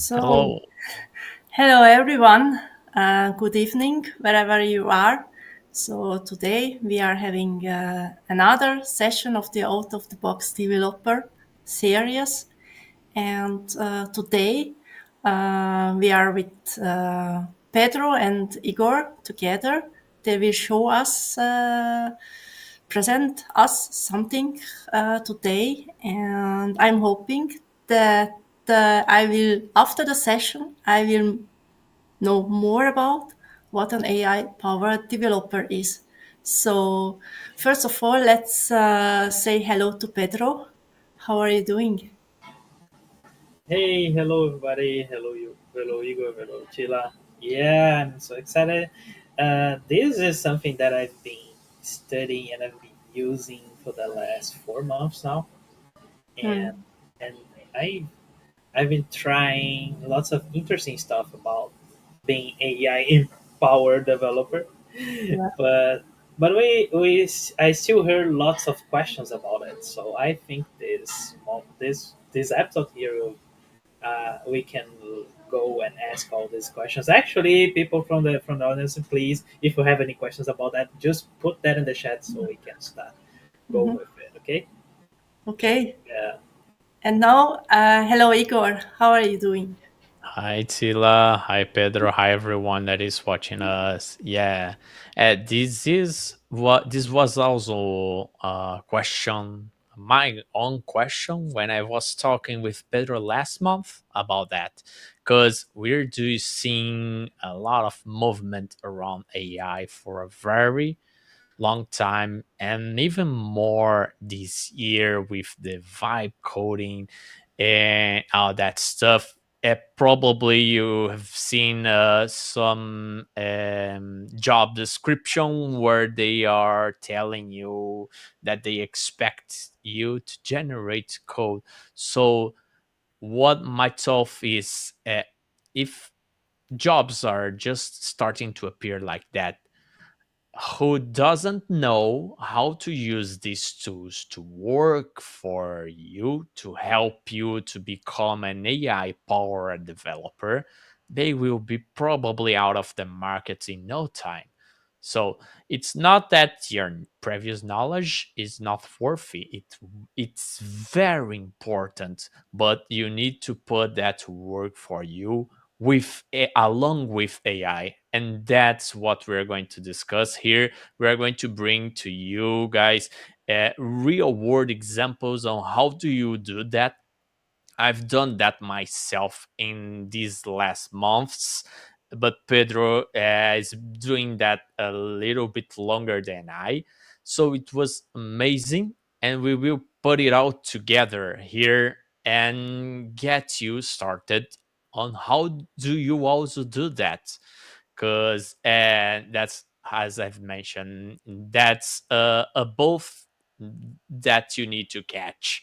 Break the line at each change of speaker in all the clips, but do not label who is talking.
So,
Hello.
hello everyone. Good evening, wherever you are. So, today we are having another session of the Out of the Box Developer series. And today we are with Pedro and Igor together. They will show us, present us something today. And I'm hoping that I will, after the session, I will know more about what an AI powered developer is. So, first of all, let's say hello to Pedro. How are you doing?
Hey, hello everybody. Hello Igor. Hello Chila. Yeah, I'm so excited. This is something that I've been studying and I've been using for the last 4 months now, and
Hmm.
and I I've been trying lots of interesting stuff about being AI empowered developer,
Yeah.
but I still heard lots of questions about it. So I think this episode here we can go and ask all these questions. Actually, people from the audience, please, if you have any questions about that, just put that in the chat so we can start go
Mhm.
with it. Okay?
Okay.
Yeah.
And now, hello, Igor. How are you doing?
Hi Tila, hi Pedro, hi everyone that is watching us. Yeah, this was also a question, my own question when I was talking with Pedro last month about that, because we're do seeing a lot of movement around AI for a very long time, and even more this year with the vibe coding and all that stuff. Probably you have seen some job description where they are telling you that they expect you to generate code. So what my thought is, if jobs are just starting to appear like that, who doesn't know how to use these tools to work for you, to help you to become an AI powered developer, they will be probably out of the market in no time. So it's not that your previous knowledge is not worthy. It's very important, but you need to put that to work for you along with AI, and that's what we're going to discuss here. We're going to bring to you guys real world examples on how do you do that. I've done that myself in these last months, but Pedro is doing that a little bit longer than I. So it was amazing, and we will put it all together here and get you started on how do you also do that, because that's, as I've mentioned, that's a both that you need to catch.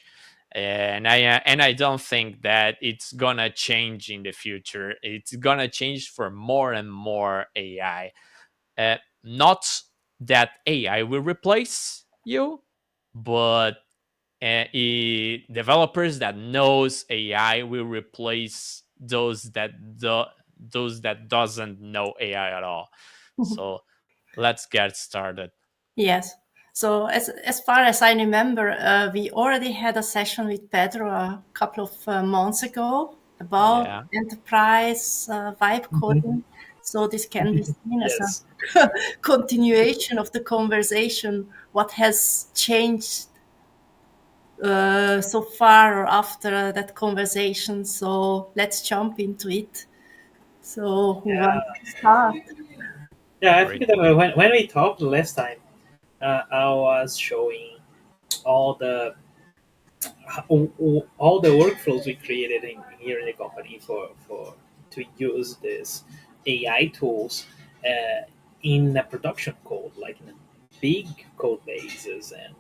And I don't think that it's gonna change in the future. It's gonna change for more and more AI. Not that AI will replace you, but developers that knows AI will replace those that doesn't know AI at all. So let's get started.
Yes. So, as far as I remember, we already had a session with Pedro a couple of months ago about
Yeah.
enterprise vibe
Mhm.
coding. So, this can be seen as
Yes.
a continuation of the conversation. What has changed so far or after that conversation? So, let's jump into it. So, who wants
Yeah.
to start?
Yeah. I
Great.
think that when we talked last time, I was showing all the all the workflows we created here in the company for to use this AI tools in a production code, like in a big code bases and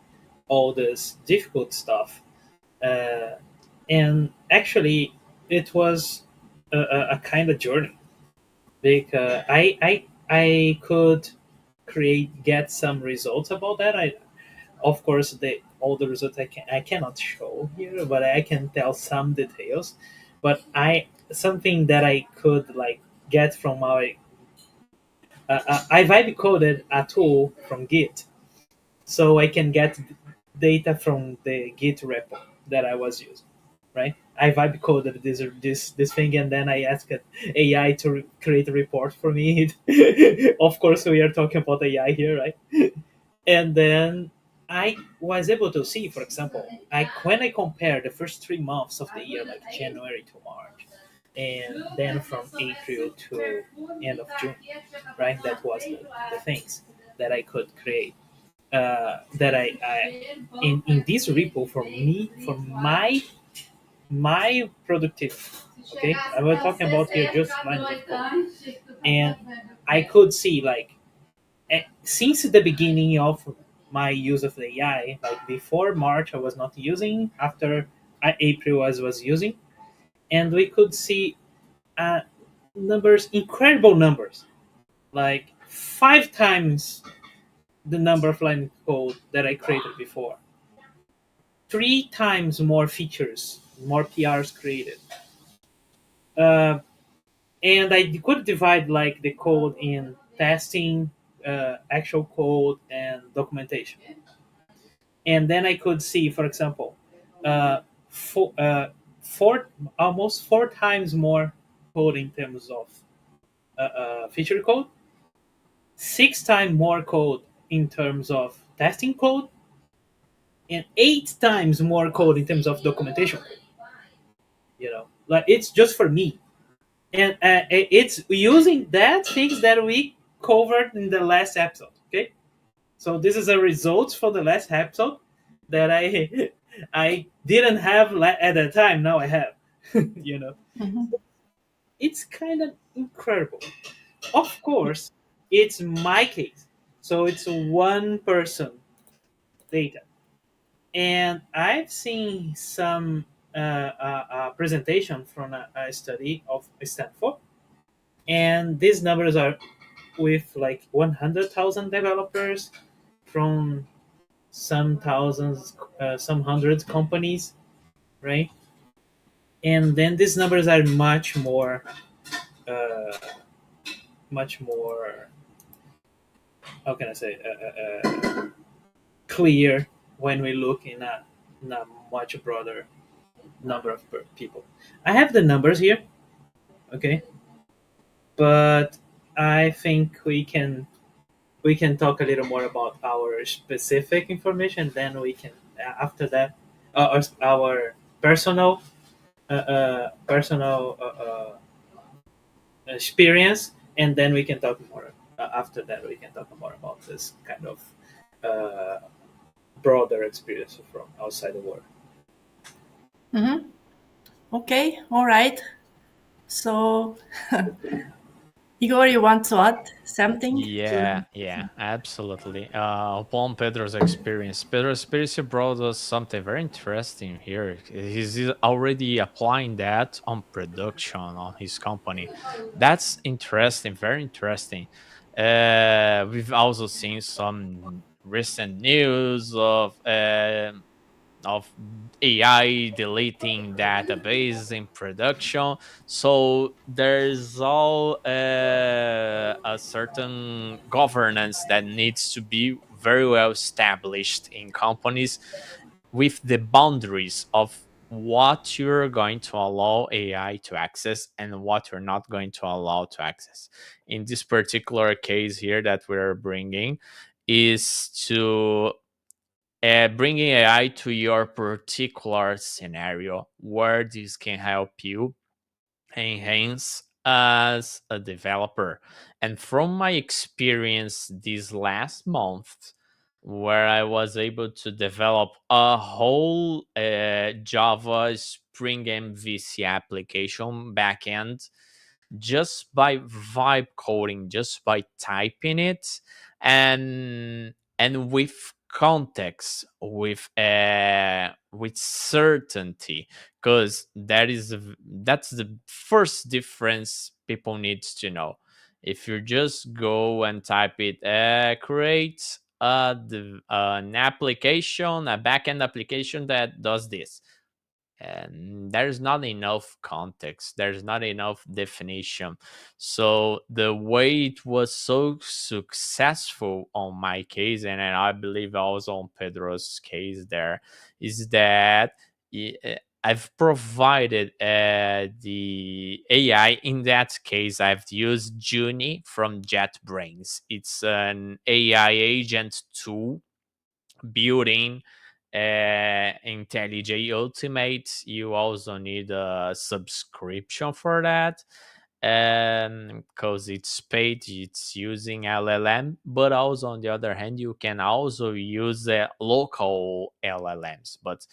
all this difficult stuff. Uh, and actually, it was a kind of journey because I could get some results about that. Of course, all the results I cannot show here, but I can tell some details. But something that I could like get from my. I vibe coded a tool from Git, so I can get data from the Git repo that I was using. Right? I vibe coded this thing, and then I asked AI to create a report for me. Of course, we are talking about AI here, right? And then I was able to see, for example, when I compare the first 3 months of the year, like January to March, and then from April to end of June, right? That was the things that I could create. That I in this repo for me for my productivity. Okay, I was talking about here just lines of code, and I could see like since the beginning of my use of the AI, like before March, I was not using. After April, I was using, and we could see uh, numbers, incredible numbers, like 5 times the number of line of code that I created before, 3 times more features, more PRs created. Uh, and I could divide like the code in testing, actual code, and documentation. And then I could see, for example, uh, four, almost 4 times more code in terms of feature code, 6 times more code in terms of testing code, and 8 times more code in terms of documentation code. Like it's just for me, and it's using that things that we covered in the last episode. Okay, so this is a result for the last episode that I I didn't have at the time. Now I have. you know,
Mhm.
it's kind of incredible. Of course, it's my case, so it's one person data, and I've seen some presentation from a study of Stanford, and these numbers are with like 100,000 developers from some thousands, some hundreds companies, right? And then these numbers are uh, much more. How can I say? Clear when we look in a much broader number of people. I have the numbers here, okay, but I think we can talk a little more about our specific information. Then we can after that our personal experience, and then we can talk more. After that, we can talk more about this kind of uh, broader experience from outside the world.
Mhm. Okay, all right. So, Igor, you want to add something
Yeah,
to?
yeah, absolutely. Upon Pedro's experience brought us something very interesting here. He's already applying that on production on his company. That's interesting, very interesting. We've also seen some recent news of AI deleting databases in production. So there's all a certain governance that needs to be very well established in companies with the boundaries of what you're going to allow AI to access and what you're not going to allow to access. In this particular case here that we're bringing is to bringing AI to your particular scenario where this can help you enhance as a developer. And from my experience this last month, where I was able to develop a whole Java Spring MVC application backend just by vibe coding, just by typing it, and with context, with certainty, because that's the first difference people need to know. If you just go and type it, create an application, a backend application that does this, and there's not enough context, there's not enough definition. So the way it was so successful on my case, and I believe also on Pedro's case there, is that I've provided the AI. In that case, I've used Juni from JetBrains. It's an AI agent tool building IntelliJ Ultimate. You also need a subscription for that, because it's paid, it's using LLM. But also, on the other hand, you can also use local LLMs. But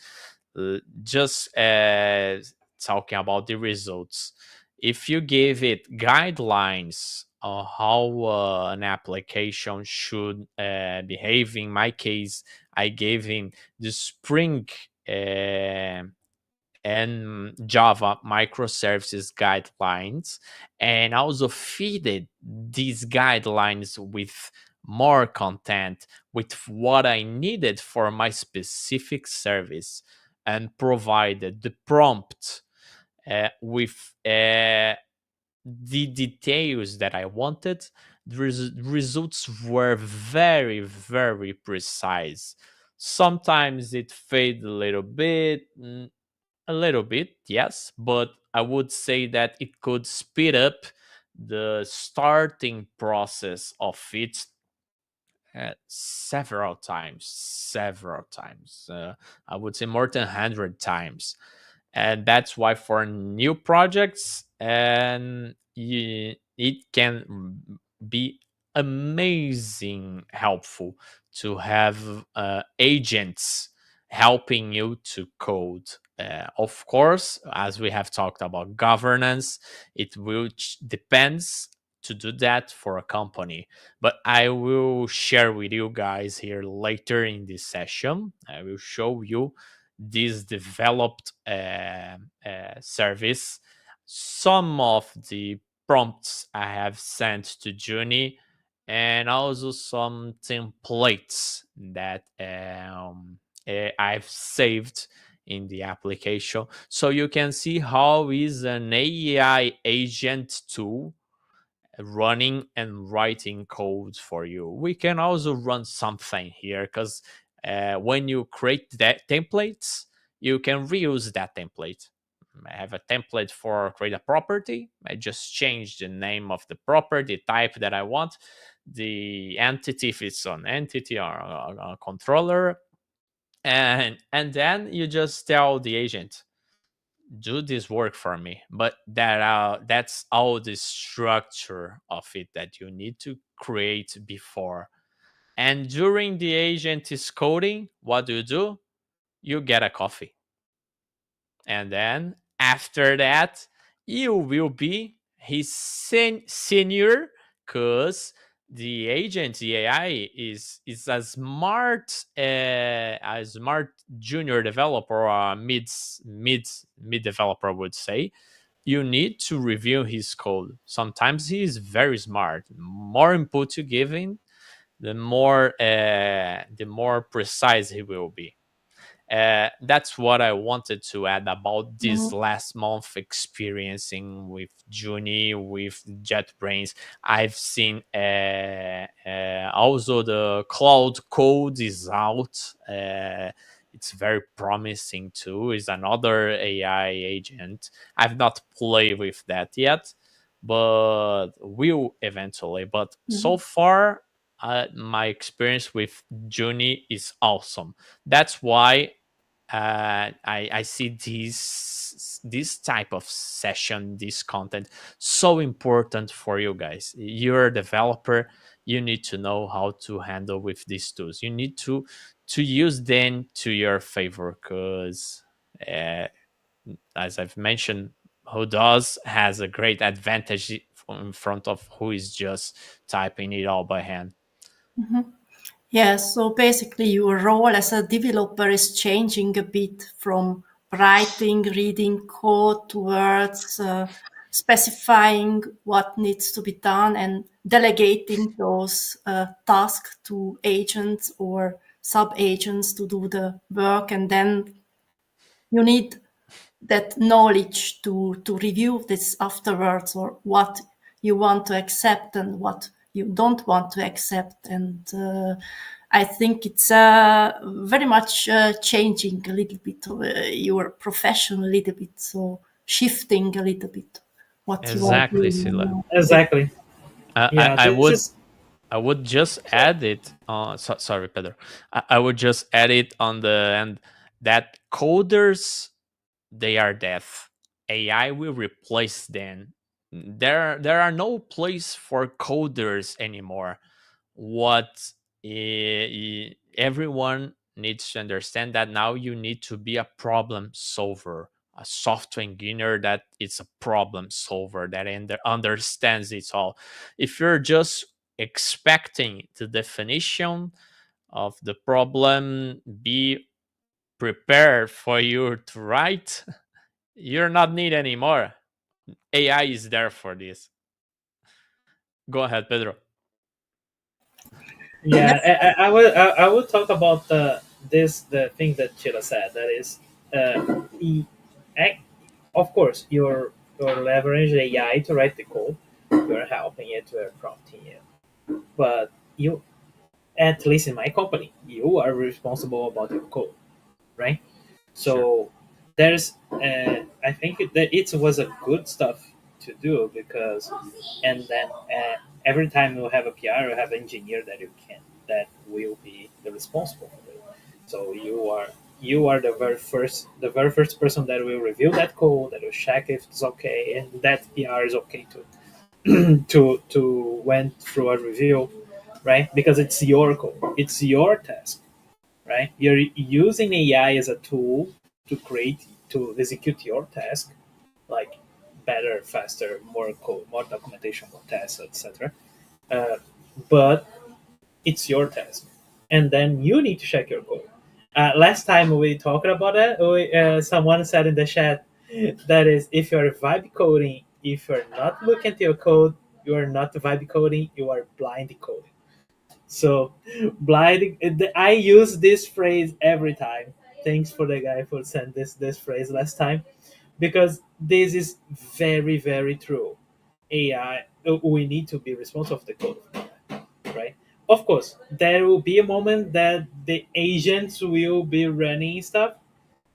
just talking about the results, if you give it guidelines on how an application should behave, in my case, I gave him the Spring and Java microservices guidelines, and also feeded these guidelines with more content, with what I needed for my specific service, and provided the prompt with the details that I wanted. The results were very, very precise. Sometimes it faded a little bit, yes, but I would say that it could speed up the starting process of it several times, I would say more than 100 times. And that's why for new projects, and it can be amazing helpful to have agents helping you to code. Of course, as we have talked about governance, it will depends to do that for a company. But I will share with you guys here later in this session. I will show you this developed service. Some of the prompts I have sent to Juni, and also some templates that I've saved in the application, so you can see how is an AI agent tool running and writing codes for you. We can also run something here, because when you create that templates, you can reuse that template. I have a template for create a property. I just change the name of the property type that I want, the entity, if it's an entity or a controller, and then you just tell the agent, do this work for me. But that's all the structure of it that you need to create before. And during the agent is coding, what do? You get a coffee. And then after that, you will be his senior, because the agent, the AI, is a smart junior developer, or a mid developer, would say. You need to review his code. Sometimes he is very smart. More input you give him, the more precise he will be. That's what I wanted to add about this last month experiencing with Juni, with JetBrains. I've seen also the Cloud Code is out. It's very promising too. It's another AI agent. I've not played with that yet, but will eventually. But so far, my experience with Juni is awesome. That's why I see this type of session, this content, so important for you guys. You're a developer. You need to know how to handle with these tools. You need to use them to your favor, because as I've mentioned, who does has a great advantage in front of who is just typing it all by hand.
Yes, so basically your role as a developer is changing a bit from writing, reading code towards specifying what needs to be done and delegating those tasks to agents or sub agents to do the work. And then you need that knowledge to review this afterwards, or what you want to accept and what you don't want to accept. And I think it's very much changing a little bit your profession a little bit, so shifting a little bit what you are
Exactly, Sila.
doing.
Exactly.
I,
Yeah,
I
this
would
is
I would just add it. Sorry, Pedro. I would just add it on the end that coders, they are death. AI will replace them. There are no place for coders anymore. What everyone needs to understand that now you need to be a problem solver, a software engineer that is a problem solver that understands it all. If you're just expecting the definition of the problem be prepared for you to write, you're not need anymore. AI is there for this. Go ahead, Pedro.
yeah.
Yes.
I will talk about the thing that Chila said. That is, e- ac- of course, you're leveraging AI to write the code. You're helping it, you're prompting it, but you, at least in my company, you are responsible about your code, right?
Sure.
So there's, I think that it was a good stuff to do because, and then every time you have a PR, you have an engineer that will be the responsible for it. So you are the very first person that will review that code, that will check if it's okay, and that PR is okay to went through a review, right? Because it's your code, it's your task, right? You're using AI as a tool to execute your task, like better, faster, more code, more documentation, more tests, etc. Uh, but it's your task, and then you need to check your code. Last time we talked about that, someone said in the chat that is, if you're vibe coding, if you're not looking at your code, you are not vibe coding, you are blind coding. So, blind. I use this phrase every time. Thanks for the guy for sending this phrase last time, because this is very very true. AI, we need to be responsible of the code, right? Of course, there will be a moment that the agents will be running stuff.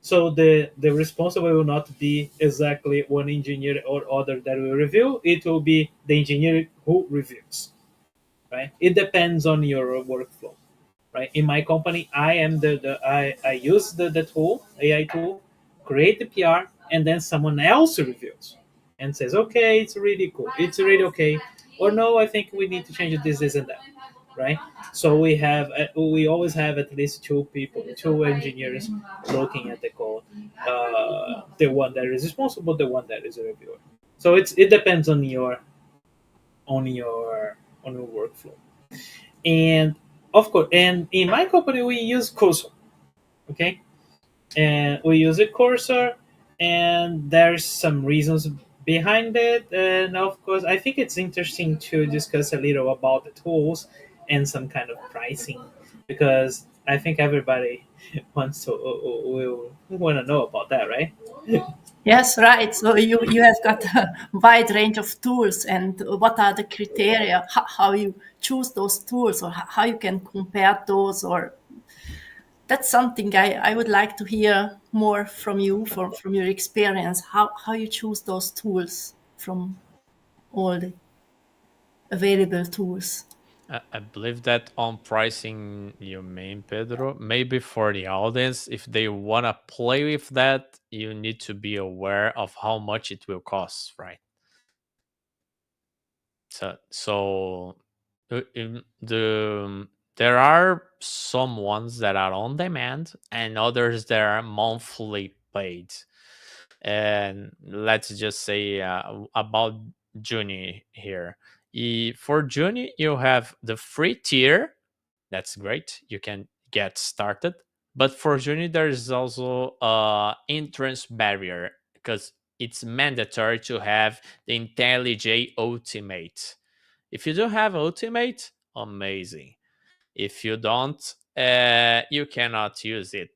So the responsible will not be exactly one engineer or other that will review. It will be the engineer who reviews, right? It depends on your workflow, right? In my company, I am I use the tool, AI tool, create the PR, and then someone else reviews and says, okay, it's really cool, it's really okay, or no, I think we need to change this and that, right? So we always have at least two people, two engineers looking at the code, the one that is responsible, the one that is a reviewer. So it depends on your on your workflow. And of course, and in my company we use Cursor, okay, and we use a Cursor, and there's some reasons behind it. And of course, I think it's interesting to discuss a little about the tools and some kind of pricing, because I think everybody wants to will want to know about that, right?
Yes, right. So you have got a wide range of tools, and what are the criteria, how you choose those tools, or how you can compare those, or that's something I would like to hear more from you, from your experience, how you choose those tools from all the available tools.
I believe that on pricing you mean, Pedro. Maybe for the audience, if they want to play with that, you need to be aware of how much it will cost, right? There are some ones that are on demand and others that are monthly paid. And let's just say about Juni here. For Juni, you have the free tier. That's great. You can get started. But for Juni, there is also a entrance barrier because it's mandatory to have the IntelliJ Ultimate. If you don't have Ultimate, amazing. If you don't, you cannot use it.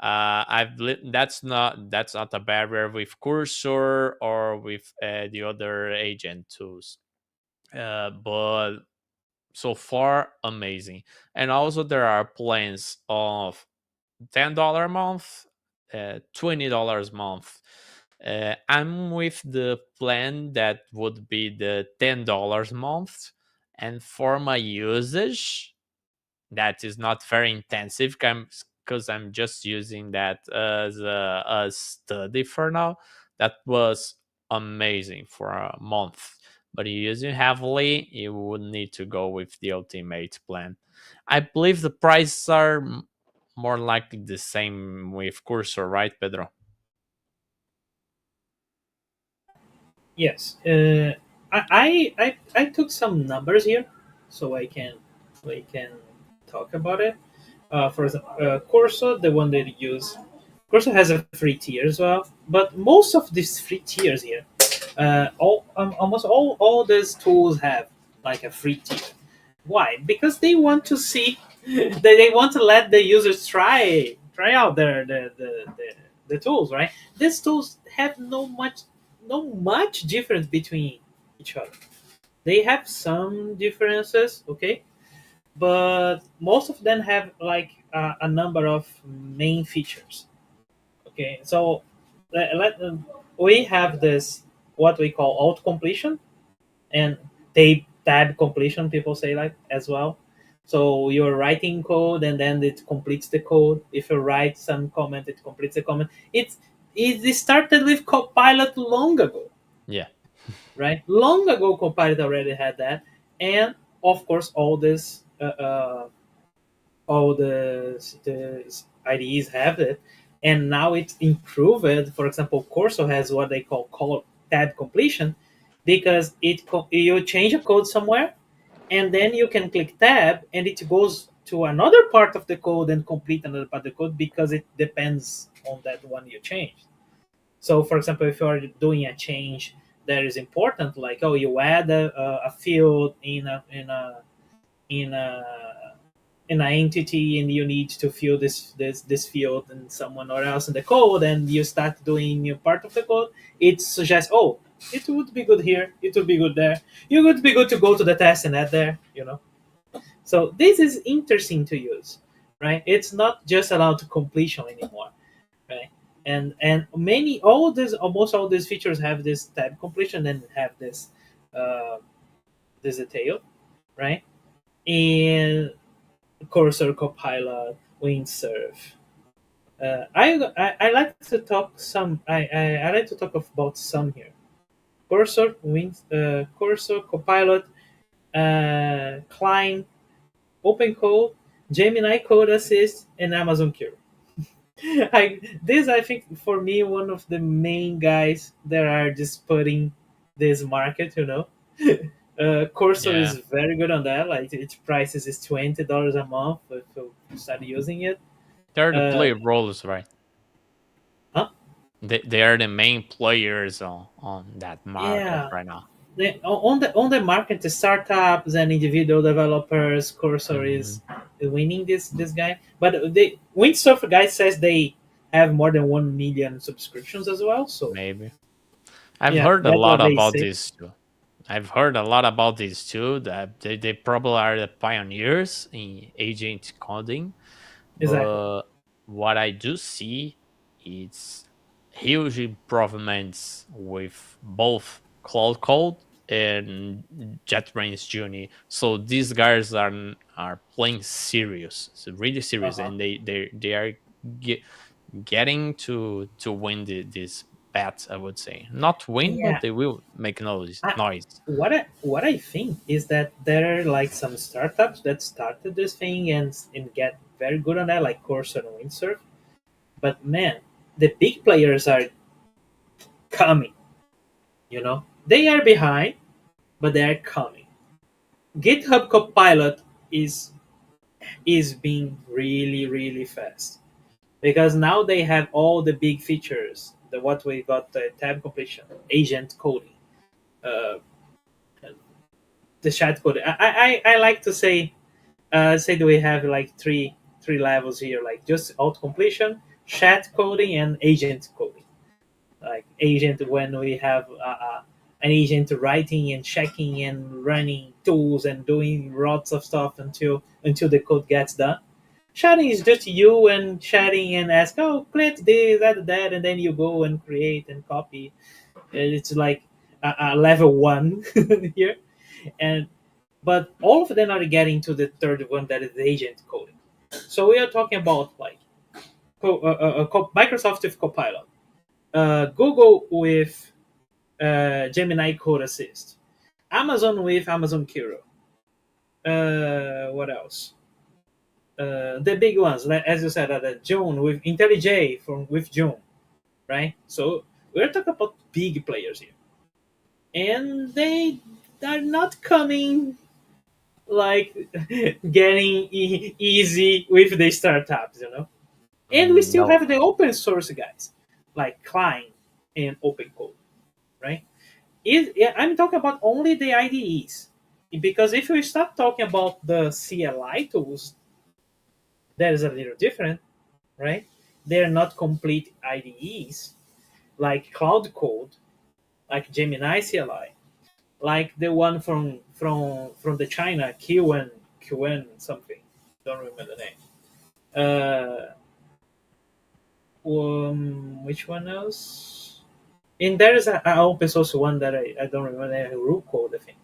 That's not a barrier with Cursor or with the other agent tools. But so far, amazing. And also, there are plans of $10 a month, $20 a month. I'm with the plan that would be the $10 a month, and for my usage, that is not very intensive because I'm just using that as a study for now. That was amazing for a month. But you using heavily, you would need to go with the ultimate plan. I believe the prices are more likely the same with Cursor, right, Pedro?
Yes. I took some numbers here, so I can talk about it. For example, Corso, the one that you use, Corso has a free tier as well. But most of these free tiers here, almost all these tools have like a free tier. Why? Because they want to see, they want to let the users try out the tools, right? These tools have no much difference between each other. They have some differences, okay, but most of them have like a number of main features. Okay, so we have this what we call auto completion and tab completion. People say like as well. So you're writing code and then it completes the code. If you write some comment, it completes the comment. It started with Copilot long ago,
Yeah.
right? Long ago, Copilot already had that, and of course, all the IDEs have it, and now it's improved. For example, Corso has what they call tab completion, because you change a code somewhere, and then you can click tab, and it goes to another part of the code and complete another part of the code because it depends on that one you changed. So, for example, if you are doing a change that is important, like you add a field in a in an entity, and you need to fill this field and someone or else in the code, and you start doing your part of the code, it suggests, oh, it would be good here, it would be good there, it would be good to go to the test and add there. So this is interesting to use, right? It's not just allowed to completion anymore, right? And almost all these features have this tab completion and have uh, this detail, right? And Cursor, Copilot, Windsurf. I like to talk some. I like to talk about some here. Cursor, Copilot, Climb, OpenCode, Gemini Code Assist, and Amazon Q. I think for me one of the main guys that are just putting this market. Cursor
Yeah.
is very good on that. Like its prices is $20 a month if you start using it.
They're the
Uh,
play roles, right?
huh?
They are the main players on that market
Yeah.
right now.
On the market, the startups and individual developers, Cursor
Hmm.
is winning this guy. But the Windsurfer guy says they have more than 1 million subscriptions as well. So
Maybe. I've
yeah,
heard a
that's
lot
what they
about
say.
this too. I've heard a lot about this too. That they probably are the pioneers in agent coding.
Exactly.
But what I do see is huge improvements with both Cloud Code and JetBrains Juni. So these guys are playing serious, so really serious,
Uh-huh.
and they are get, getting to win this bet. I would say not win, but
Yeah.
they will make noise.
I,
Noise.
what I think is that there are like some startups that started this thing and get very good on that, like Cursor and Windsurf. But man, the big players are coming. They are behind, but they are coming. GitHub Copilot is being really really fast because now they have all the big features. The what we got, the tab completion, agent coding, uh, the chat coding. I like to say that we have like three levels here, like just auto completion, chat coding and agent coding. Like agent, when we have an agent writing and checking and running tools and doing lots of stuff until the code gets done. Chatting is just you and chatting and ask, oh, click this, that, and then you go and create and copy. It's like a level one here, and but all of them are getting to the third one, that is agent coding. So we are talking about like Microsoft with Copilot, Google with Gemini Code Assist, Amazon with Amazon Kiro. What else? The big ones, like, as you said, June with IntelliJ with June, right? So we're talking about big players here, and they are not coming like getting easy with the startups, And we still
No.
have the open source guys like Klein and OpenCode, right? Yeah, I'm talking about only the IDEs, because if we start talking about the CLI tools, that is a little different, right? They're not complete IDEs like Cloud Code, like Gemini CLI, like the one from the China QN something. Don't remember the name. Which one else? And there is an open source one that I don't remember, Root Code, I think,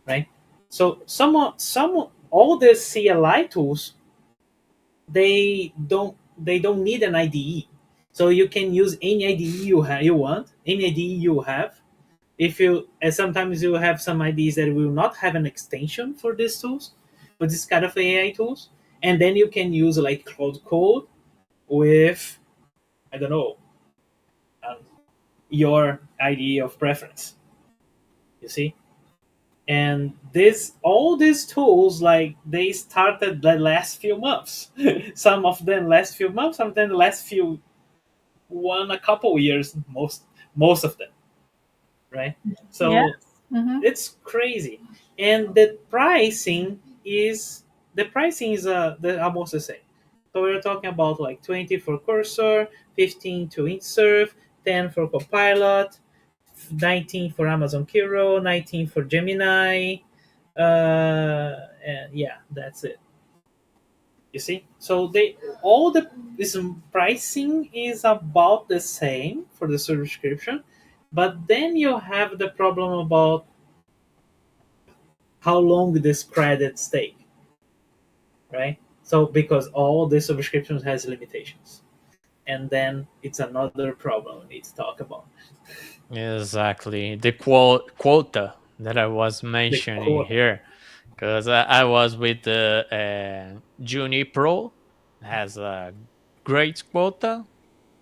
right? So some all the CLI tools, they don't need an IDE, so you can use any IDE you want, any IDE you have. If you and sometimes you have some IDEs that will not have an extension for these tools, for this kind of AI tools, and then you can use like Cloud Code with, I don't know, um, your IDE of preference. You see, and this all these tools, like, they started the last few months. Some of them last few months, some of them the last few a couple years, most of them, right?
Yeah.
So
Hmm.
it's crazy, and the pricing is almost the same. So we're talking about like 20 for Cursor, 15 to Intserve, 10 for Copilot, 19 for Amazon Kiro, 19 for Gemini, and yeah, that's it. You see, so they all the this pricing is about the same for the subscription, but then you have the problem about how long this credits take, right? So because all the subscriptions has limitations, and then it's another problem we need to talk about.
Exactly. The quota that I was
The
mentioning
quota.
here, because I was with the Juni Pro, has a great quota,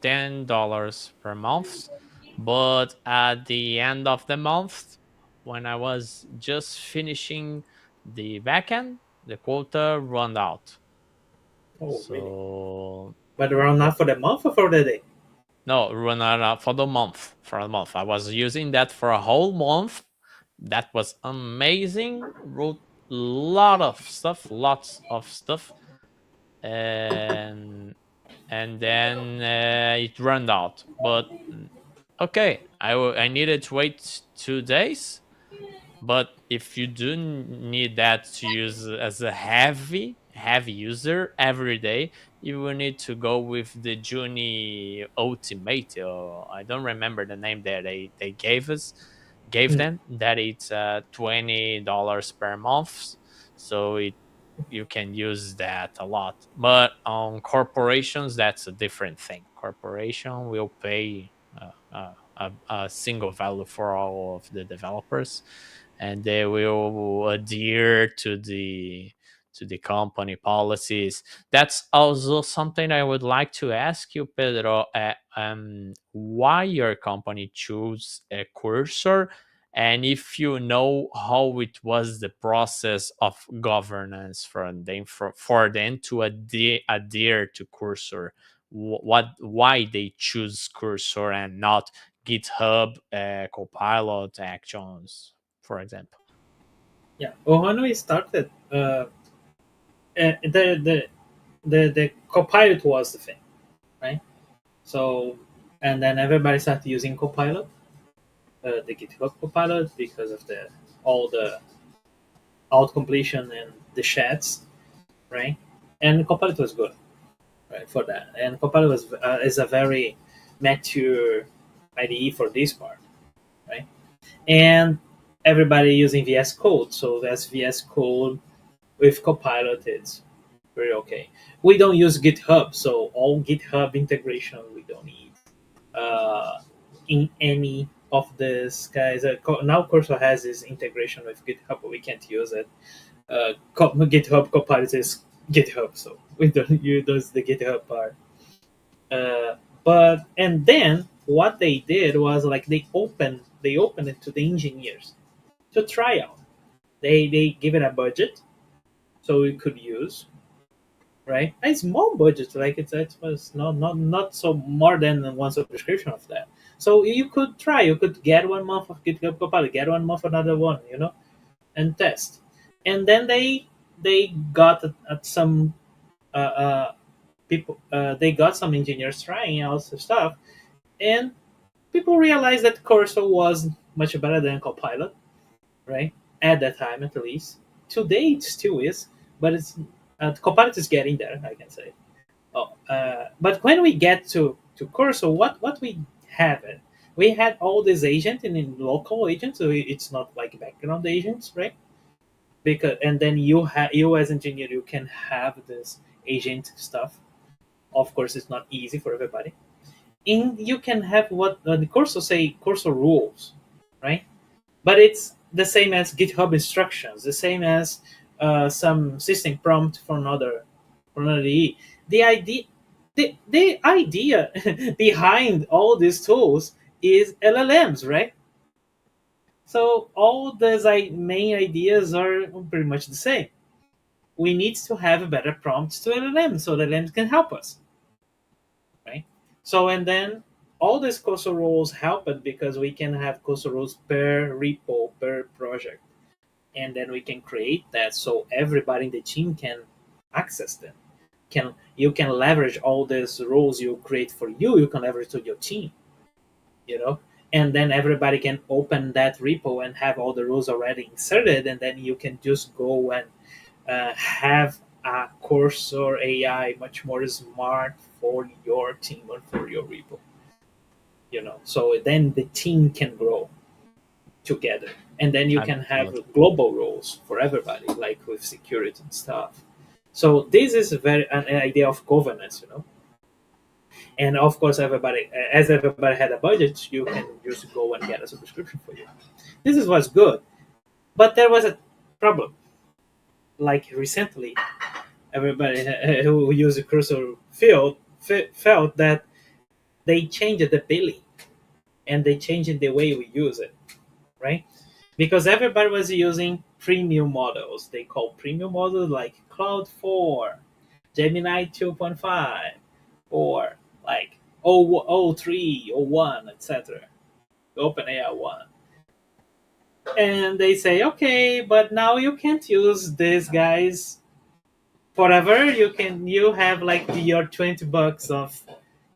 $10 per month. But at the end of the month, when I was just finishing the backend, the quota run out.
Oh, really?
So
But around not for the month or for the day?
no, run out for the month. For a month, I was using that for a whole month. That was amazing. Wrote lots of stuff, and then it ran out. But okay, I needed to wait 2 days. But if you do need that to use as a heavy user every day, you will need to go with the Juni Ultimate, or I don't remember the name that they gave
Hmm.
them, that it's $20 per month. So you can use that a lot. But on corporations, that's a different thing. Corporation will pay a single value for all of the developers, and they will adhere to the company policies. That's also something I would like to ask you, Pedro. Why your company chose a Cursor, and if you know how it was the process of governance for them to adhere to Cursor. Why they choose Cursor and not GitHub, Copilot, Actions, for example.
Yeah. Well, when we started, the Copilot was the thing, right? So, and then everybody started using Copilot, the GitHub Copilot, because of the all the auto completion and the chats, right? And Copilot was good, right, for that. And Copilot is a very mature IDE for this part, right? And everybody using VS Code, so that's VS Code with Copilot is very okay. We don't use GitHub, so all GitHub integration we don't need in any of these guys. Now Cursor has this integration with GitHub, but we can't use it. GitHub Copilot is GitHub, so we don't use the GitHub part. But and then what they did was like they opened it to the engineers to try out. They give it a budget so we could use, right? A small budget, like it was not so more than one subscription of that. So you could try. You could get 1 month of GitHub Copilot, get 1 month another one, and test. And then they got at some people. They got some engineers trying out some stuff, and people realized that Cursor was much better than Copilot, right? At that time, at least. Today, it still is, but it's Copilot is getting there, I can say. But when we get to Cursor, what we have it, we had all these agents and in local agents, so it's not like background agents, right? Because and then you as engineer you can have this agent stuff. Of course, it's not easy for everybody. And you can have what the Cursor say Cursor rules, right? But it's the same as GitHub instructions, the same as some system prompt from another IDE. The idea behind all these tools is LLMs, right? So all these main ideas are pretty much the same. We need to have better prompts to LLMs so the LLMs can help us, right? So and then all these Cursor rules help it because we can have Cursor rules per repo, per project, and then we can create that so everybody in the team can access them. You can leverage all these rules you create for you. You can leverage to your team, you know, and then everybody can open that repo and have all the rules already inserted, and then you can just go and have a Cursor AI much more smart for your team or for your repo. So then the team can grow together, and then you can have
Absolutely.
global roles for everybody, like with security and stuff. So this is an idea of governance. And of course, as everybody had a budget, you can just go and get a subscription for you. This is what's good, but there was a problem. Like recently, everybody who used the Cursor felt that they changed the billing and they changed the way we use it, right? Because everybody was using premium models. They call premium models like Cloud 4, Gemini 2.5, or like O3, O1, etc. OpenAI 1. And they say, okay, but now you can't use these guys forever. You have like your $20 of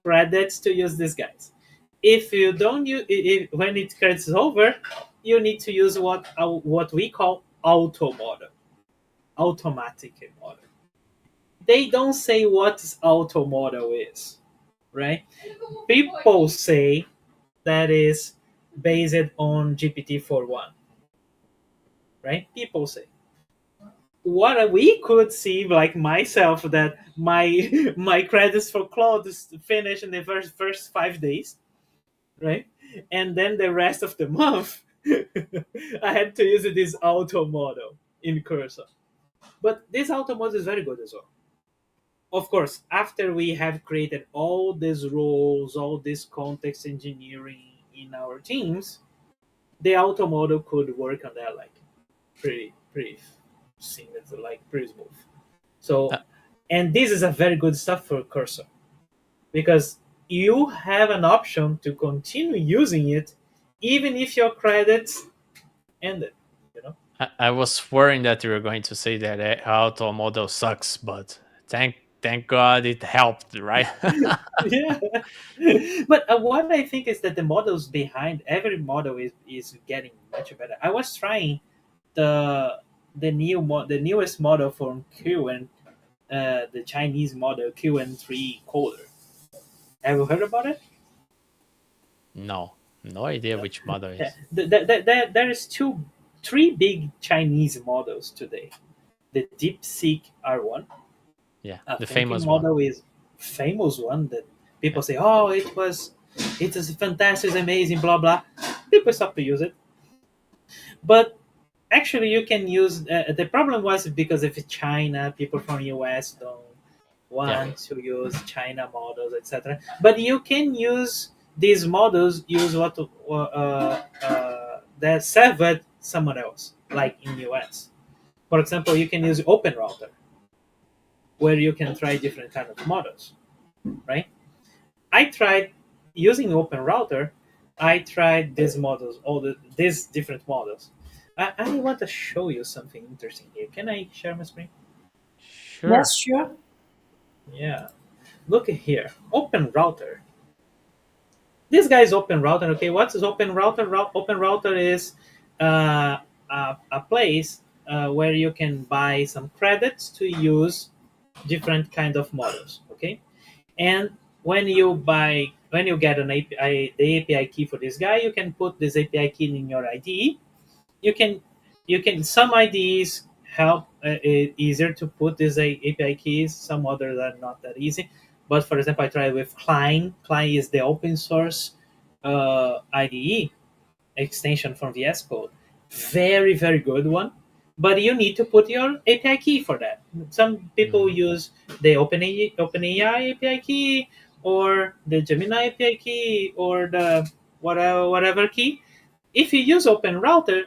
credits to use these guys. If you don't use when it credits over, you need to use what we call auto model, automatic model. They don't say what auto model is, right? People say that is based on GPT-4.1, right? People say. What we could see, like myself, that my my credits for Claude is finished in the first 5 days, right? And then the rest of the month, I had to use this auto model in Cursor. But this auto model is very good as well. Of course, after we have created all these rules, all this context engineering in our teams, the auto model could work on that like pretty seamless, like pretty smooth. So,
Uh,
and this is a very good stuff for Cursor because you have an option to continue using it even if your credits ended. You know.
I was worrying that you were going to say that auto model sucks, but thank God it helped, right?
Yeah. But what I think is that the models behind every model is getting much better. I was trying the the newest model from Qwen, the Chinese model QN3 Coder. Have you heard about it?
No, no idea which model
Yeah.
is.
There is three big Chinese models today. The DeepSeek R1,
Yeah,
I
the
think a
famous one.
model is famous one that
Yeah.
people say, oh, it is fantastic, it's amazing, blah blah. People stop to use it, but actually you can use. The problem was because of China, people from US don't
Yeah.
want to use China models, etc. But you can use these models. Use that served somewhere else, like in US. For example, you can use Open Router, where you can try different kind of models, right? I tried using Open Router. I tried these models, these different models. I want to show you something interesting here. Can I share my screen?
Yes,
Sure.
sure.
Yeah. Look at here. Open Router. This guy is Open Router. Okay, what is Open Router? Open Router is a place where you can buy some credits to use different kind of models. Okay, and when you get an API, the API key for this guy, you can put this API key in your IDE. You can some IDEs help it easier to put these API keys. Some others are not that easy. But for example, I tried with Klein. Klein is the open source IDE extension from VS Code. Very, very good one. But you need to put your API key for that. Some people
Mhm.
use the OpenAI API key or the Gemini API key or the whatever key. If you use Open Router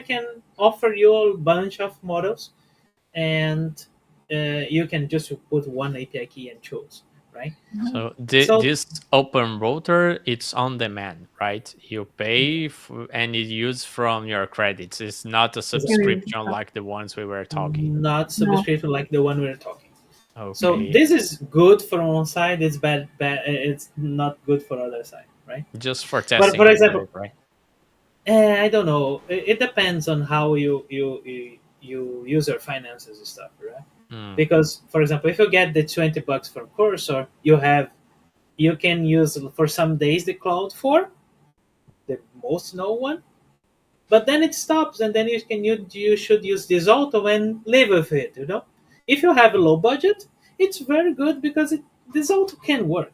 can offer you a bunch of models, and you can just put one API key and choose, right?
So
So
this open router, it's on demand, right? You pay and it use from your credits. It's not a
Here
subscription
is-
like the ones we were talking.
not
No.
subscription like the one we're talking. So
Okay,
this is good for one side. It's bad. It's not good for other side, right?
just for
But
testing,
for
I
example,
believe, right?
I don't know. It depends on how you use your finances and stuff, right?
Mm,
Because for example, if you get the $20 from Cursor, you can use for some days the Cloud 4, the most known one, but then it stops, and then you should use this auto and live with it. If you have a low budget, it's very good because this auto can work.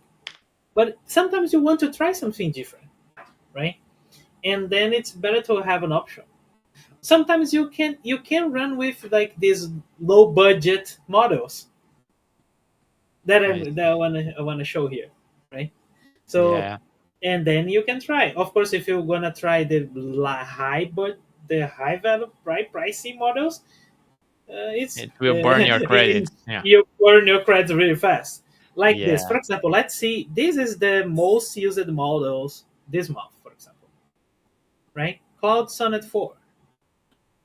But sometimes you want to try something different, right? And then it's better to have an option. Sometimes you can run with like these low budget models that
I
I want to show here, right? So,
Yeah,
and then you can try. Of course, if you're gonna try the high value pricey models, it's
it will burn your credits. Yeah,
you burn your credits really fast. Like this,
yeah.
for example, let's see. This is the most used models this month, for example, right? Cloud Sonnet 4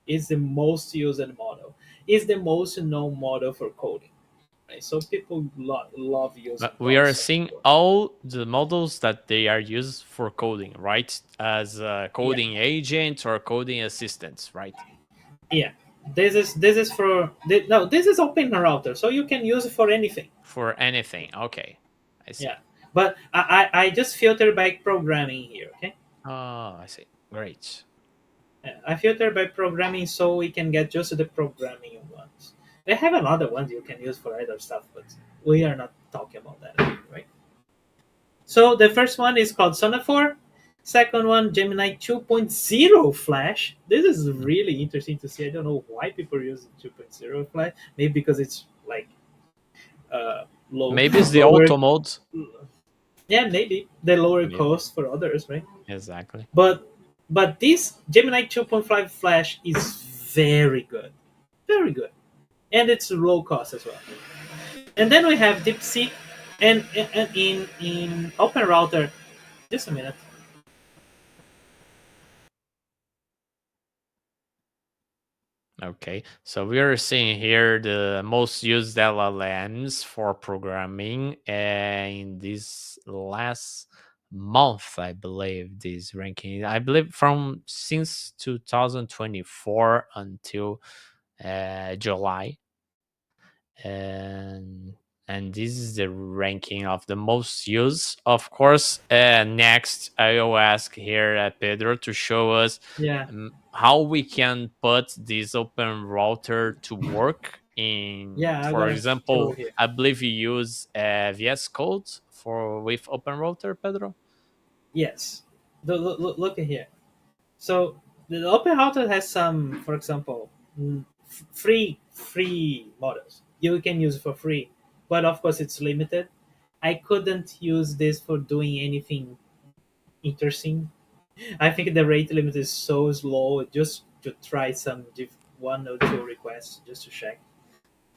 is the most used model. Is the most known model for coding, right? So people love using
But we
Cloud
are
Sonnet
seeing
4.
all the models that they are used for coding, right? As
Yeah,
coding agents or coding assistants, right?
yeah. This is no. This is open router, so you can use it for anything.
For anything. Okay, I
Yeah,
see.
but I just filter by programming here. Okay,
Oh, I see. Great.
I filter by programming so we can get just the programming ones. They have another ones you can use for other stuff, but we are not talking about that, right? So the first one is called Sonaphore. Second one, Gemini 2.0 Flash. This is
Mm.
really interesting to see. I don't know why people use 2.0 Flash. Maybe because it's like uh, low,
Maybe it's the
lower.
auto mode.
Yeah, maybe the lower
Maybe.
cost for others, right?
Exactly.
But this Gemini 2.5 Flash is very good, very good, and it's low cost as well. And then we have DeepSeek, and in Open Router. Just a minute.
Okay, so we are seeing here the most used LLMs for programming in this last month, I believe, this ranking. I believe from since 2024 until July, and this is the ranking of the most used. Of course, next I will ask here Pedro to show us
Yeah,
how we can put this open router to work in,
yeah. I'm
for
gonna show
example,
here.
I believe you use VS Code for with open router, Pedro.
Yes. Look at here. So the Open Router has some, for example, free models you can use for free, but of course it's limited. I couldn't use this for doing anything interesting. I think the rate limit is so slow. Just to try some one or two requests just to check,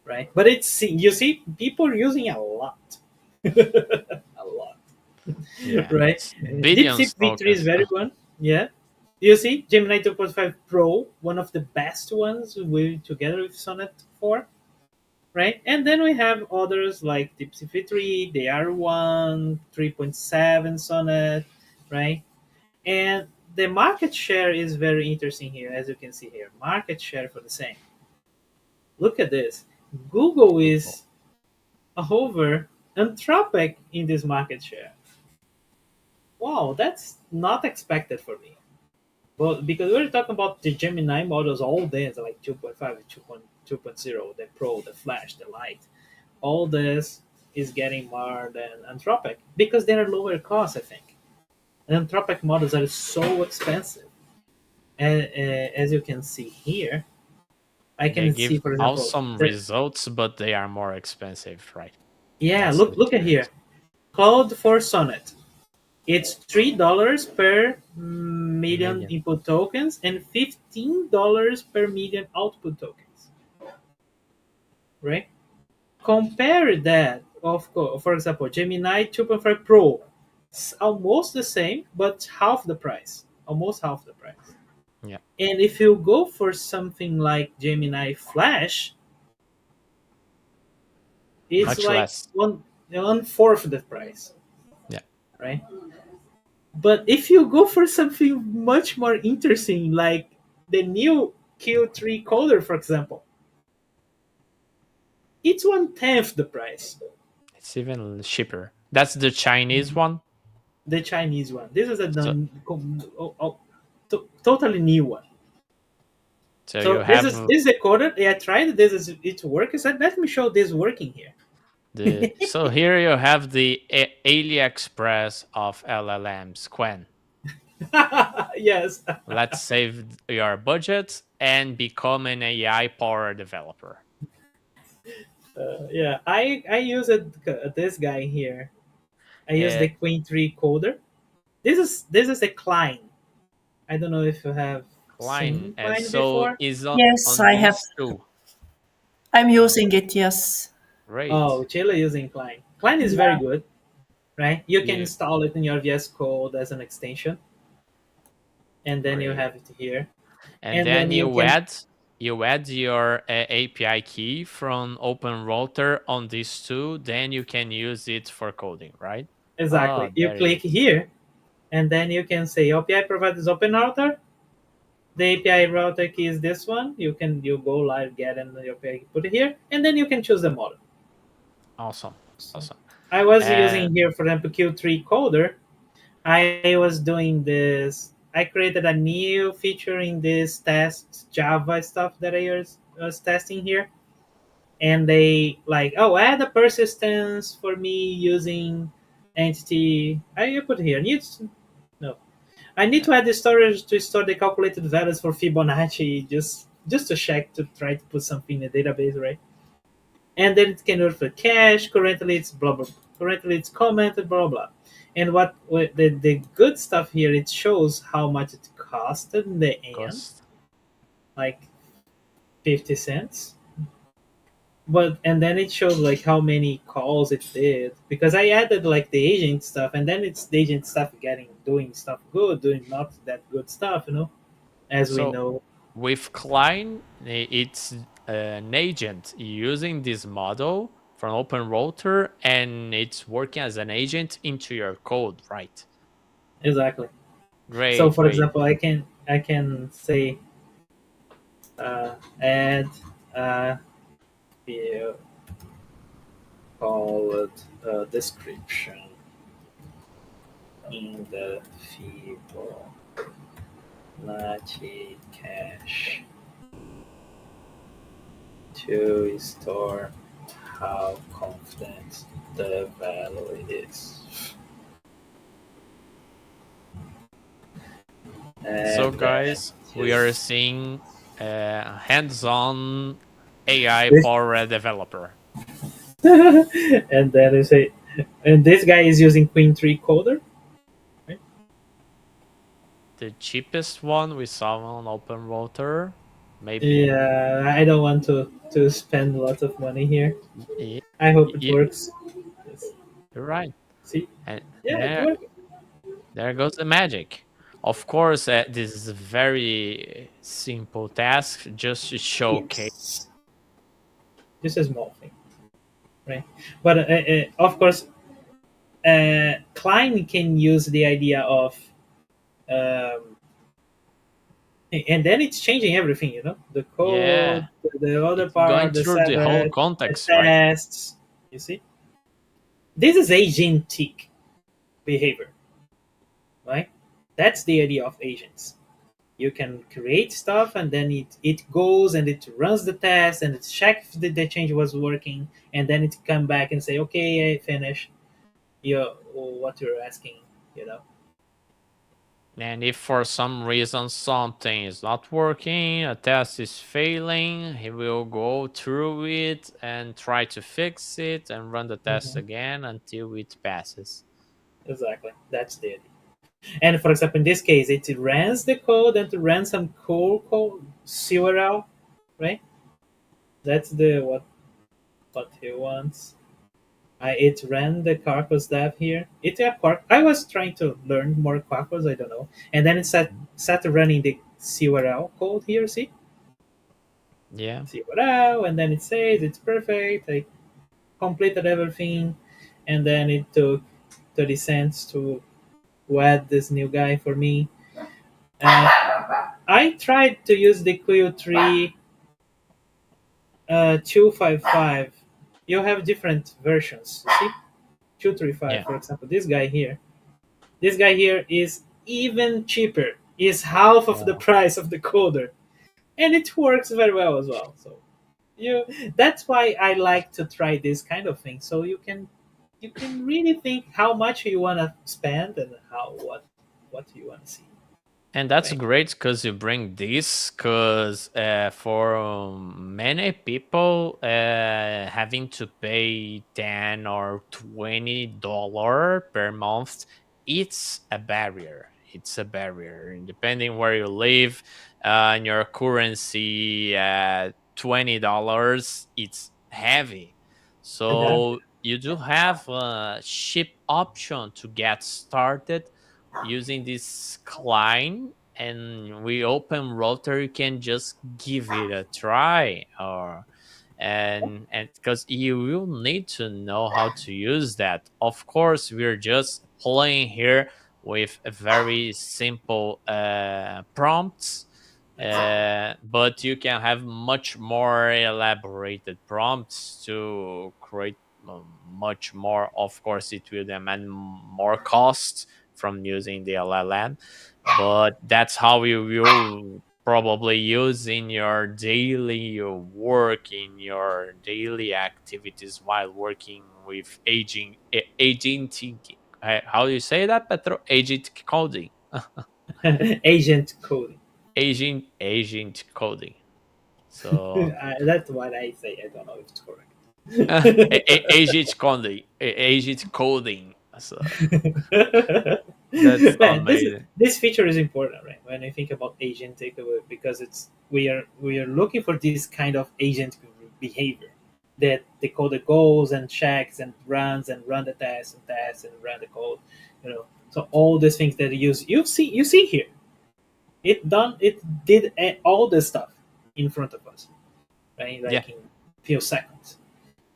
right? But it's you see people are using a lot, a lot,
Yeah,
right?
it's
DeepSeek
billions
V3 is
tokens.
very good. Yeah. You see, Gemini 2.5 Pro, one of the best ones with together with Sonnet 4, right? And then we have others like DeepSeek V3, the R1, 3.7 Sonnet, right? And the market share is very interesting here, as you can see here. Market share for the same. Look at this. Google is over Anthropic in this market share. Wow, that's not expected for me. Well, because we're talking about the Gemini models all day, it's like 2.5, 2.0, the Pro, the Flash, the Lite. All this is getting more than Anthropic because they are lower cost, I think. And Anthropic models are so expensive. And as you can see here, I
They
can see,
give
for example,
awesome results, but they are more expensive, right?
yeah,
That's the
look at here.
difference.
Cloud for Sonnet. It's $3 per million
Million.
input tokens and $15 per million output tokens, right? Compare that, of course, for example, Gemini 2.5 Pro, it's almost the same, but half the price, almost half the price.
Yeah,
And if you go for something like Gemini Flash, it's
much
like
less.
one fourth the price,
Yeah.
right? But if you go for something much more interesting, like the new Q3 coder, for example, it's one tenth the price.
It's even cheaper. That's the Chinese one.
The Chinese one. This is a
So
totally new one.
you
So this
have
is this is a coder. Yeah, I tried this. Is it work? I said, let me show this working here.
the so here you have the AliExpress of LLMs, Quen.
Yes.
Let's save your budget and become an AI power developer.
Yeah, I use this guy here. I use
Uh,
the Queen 3 coder. This is a Klein. I don't know if you have
Klein,
seen Klein
so
before.
is
Yes,
on
I have.
these two.
I'm using it. Yes.
Oh,
Great.
Chile using Klein. Klein is very
Yeah.
good, right? You can
You
install it in your VS Code as an extension, and then you
great.
have it here,
And
and
then
then you can
you add your API key from Open Router on these two. Then you can use it for coding, right? Oh,
exactly you
there it
click
is.
here, and then you can say API providers open router. The API router key is this one. You go live, get in the API, put it here, and then you can choose the model.
Awesome,
So
awesome.
I was
And
using here, for example, Q3 coder. I was doing this. I created a new feature in this test Java stuff that I was testing here, and they like, oh, add a persistence for me using entity. I put here needs no. I need to add the storage to store the calculated values for Fibonacci, just to check to try to put something in the database, right? And then it can do it for cache. Currently, it's blah blah. Currently, it's commented blah blah. And what the good stuff here, it shows how much it costed in the end,
cost.
like 50 cents. But and then it shows like how many calls it did, because I added like the agent stuff, and then it's the agent stuff doing stuff good, doing not that good stuff, as we
So
know.
with Klein, it's an agent using this model from OpenRouter, and it's working as an agent into your code, right?
Exactly. So,
Great,
for
great.
example, I can say add a field called description in the Fibonacci cache to store how confident the value is.
So,
And then
guys, we are
just
seeing a hands-on AI
this,
power developer.
and then you say, and this guy is using Queen 3 coder, right?
The cheapest one we saw on OpenRouter, maybe.
Yeah, I don't want to spend a lot of money here.
Yeah,
I hope it works. Yes.
you're right.
See,
And
yeah, it works.
there goes the magic. Of course, this is a very simple task just to showcase.
It's just a small thing, right? But of course, Klein can use the idea of, um, and then it's changing everything. The code,
Yeah,
the other
it's going
part, the
through the whole
server, the
context, right?
tests. You see, this is agentic behavior, right? That's the idea of agents. You can create stuff, and then it goes and it runs the test, and it checks if the change was working, and then it come back and say, okay, I finished what you're asking. you know
And if for some reason something is not working, a test is failing, he will go through it and try to fix it and run the test
Mhm.
again until it passes.
Exactly, that's the idea. And for example, in this case, it runs the code and to run some cool code CURL, right? That's the what he wants. It ran the Quarkus dev here. I was trying to learn more Quarkus, I don't know. And then it set running the CURL code here, see?
Yeah.
CURL, and then it says it's perfect. I completed everything, and then it took 30 cents to add this new guy for me. Uh, I tried to use the Q3 255. You have different versions, you see? 235,
Yeah.
for example, this guy here. This guy here is even cheaper. Is half of the
Oh.
price of the coder, and it works very well as well. So you that's why I like to try this kind of thing. So you can really think how much you want to spend and what you want to see.
And that's
Right?
great because you bring this, because for many people, having to pay 10 or $20 per month, it's a barrier. It's a barrier. And depending where you live, in your currency, $20, it's heavy.
Exactly.
So you do have a cheap option to get started using this Klein, and we open router, you can just give it a try, or and because you will need to know how to use that. Of course, we're just playing here with a very simple prompts, but you can have much more elaborated prompts to create much more. Of course, it will demand more cost from using the LLM, but that's how you will probably use in your daily work, in your daily activities while working with agent thinking. How do you say that, Petro? Agent coding.
Agent coding.
Agent coding. So
That's what I say. I don't know if it's correct.
agent coding. Agent coding. So that's
Man,
amazing.
this feature is important, right? When I think about agent takeaway, because we are looking for this kind of agent behavior that the code goes and checks and run the tests and run the code. So all these things that you see here, it did all this stuff in front of us, right?
Yeah.
Like in few seconds.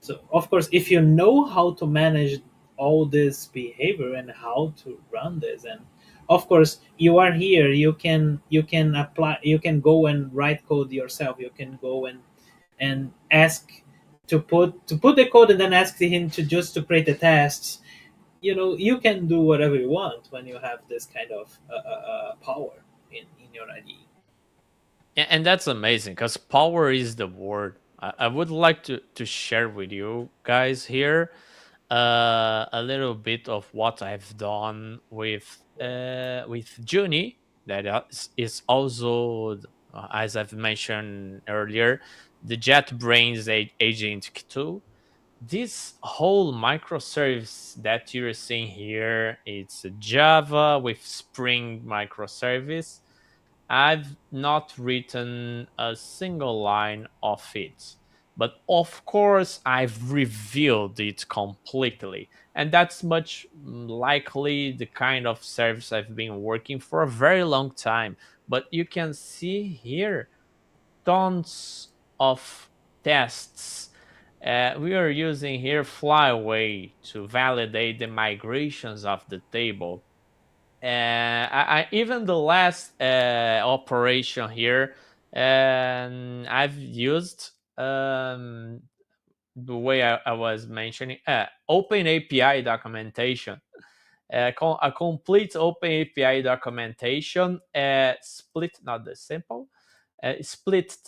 So of course, if you know how to manage all this behavior and how to run this, and of course you are here, you can apply, you can go and write code yourself. You can go and ask to put the code and then ask him to just to create the tests. You can do whatever you want when you have this kind of power in your IDE.
And that's amazing because power is the word. I would like to share with you guys here a little bit of what I've done with Juni, that is also, as I've mentioned earlier, the JetBrains agent tool. This whole microservice that you're seeing here, it's a Java with Spring microservice. I've not written a single line of it, but of course I've revealed it completely. And that's much likely the kind of service I've been working for a very long time. But you can see here tons of tests. We are using here Flyway to validate the migrations of the table. Even the last operation here, I've used the way I was mentioning, Open API documentation, a complete Open API documentation, split, not the simple, split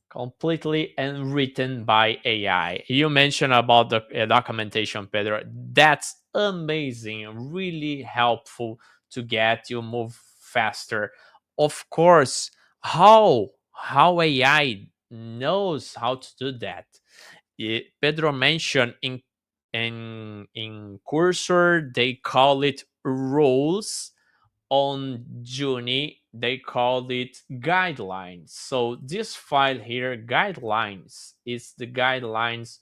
completely and written by AI. You mentioned about the documentation, Pedro. That's amazing, really helpful to get you move faster. Of course, how AI knows how to do that. Pedro mentioned in Cursor they call it rules. On Juni, they called it guidelines. So this file here, guidelines, is the guidelines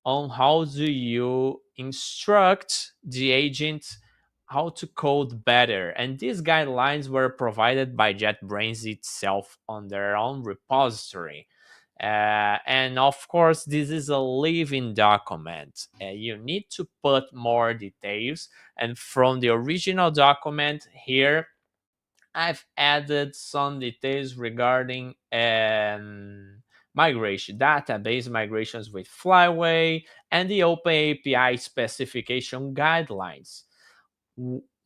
on how do you instruct the agent how to code better. And these guidelines were provided by JetBrains itself on their own repository. And of course, this is a living document. You need to put more details. And from the original document here, I've added some details regarding migration, database migrations with Flyway, and the OpenAPI specification guidelines.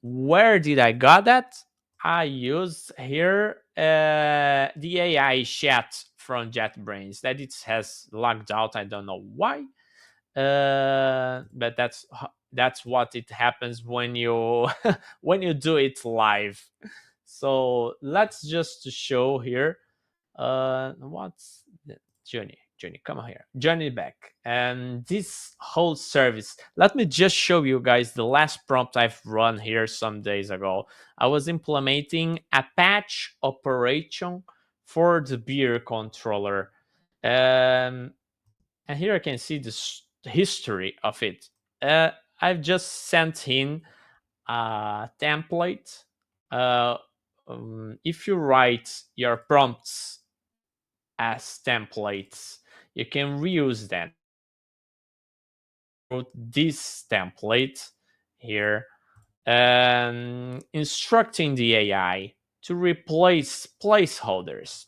Where did I got that? I used here the AI chat from JetBrains that it has logged out. I don't know why, but that's what it happens when you when you do it live. So let's just show here. What's Johnny, come on here. Johnny back. And this whole service, let me just show you guys the last prompt I've run here some days ago. I was implementing a patch operation for the beer controller. And here I can see the history of it. I've just sent in a template. If you write your prompts as templates, you can reuse them. Wrote this template here, instructing the AI to replace placeholders,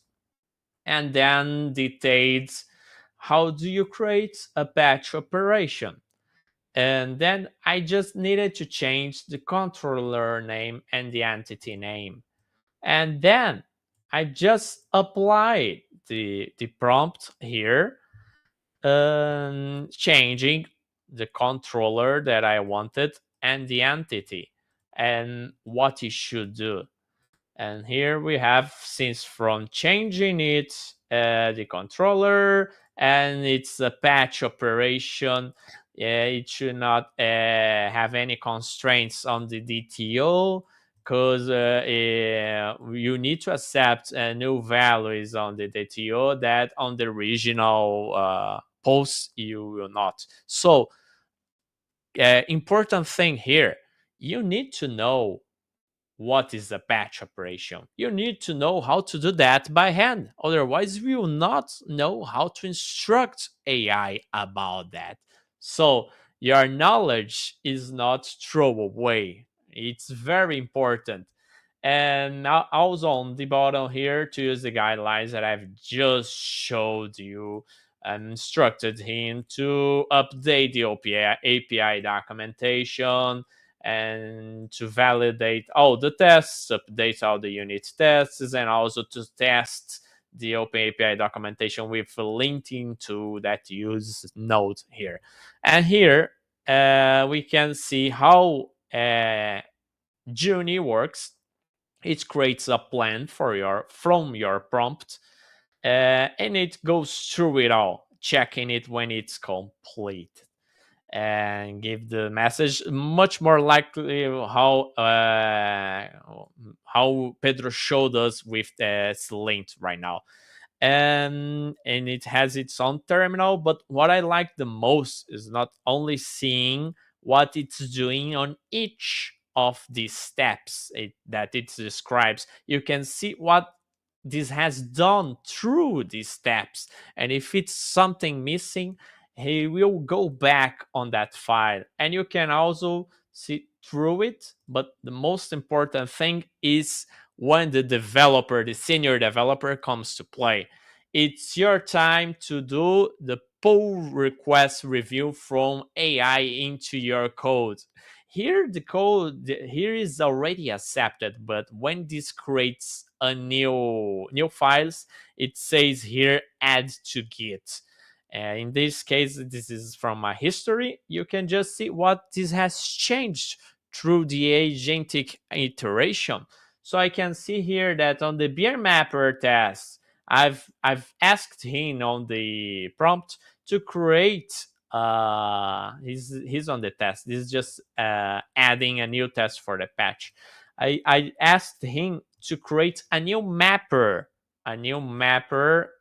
and then details how do you create a batch operation. And then I just needed to change the controller name and the entity name. And then I just applied the prompt here, changing the controller that I wanted and the entity and what it should do. And here we have, since from changing it, the controller, and it's a patch operation. It should not have any constraints on the DTO, because you need to accept new values on the DTO that on the original post you will not. So important thing here, you need to know what is a batch operation. You need to know how to do that by hand. Otherwise, we will not know how to instruct AI about that. So your knowledge is not throwaway. It's very important. And now also on the bottom here, to use the guidelines that I've just showed you, and instructed him to update the API documentation and to validate all the tests, update all the unit tests, and also to test the OpenAPI documentation with a linking to that use node here. And here we can see how Junie works. It creates a plan for from your prompt, and it goes through it all, checking it when it's complete, and give the message much more likely how Pedro showed us with this link right now. And it has its own terminal, but what I like the most is not only seeing what it's doing on each of these steps that it describes. You can see what this has done through these steps, and if it's something missing, he will go back on that file, and you can also see through it. But the most important thing is when the senior developer comes to play. It's your time to do the pull request review from AI into your code. Here the code here is already accepted, but when this creates a new files, it says here add to Git. In this case, this is from my history. You can just see what this has changed through the agentic iteration. So I can see here that on the beer mapper test, I've asked him on the prompt to create he's on the test. This is just adding a new test for the patch. I asked him to create a new mapper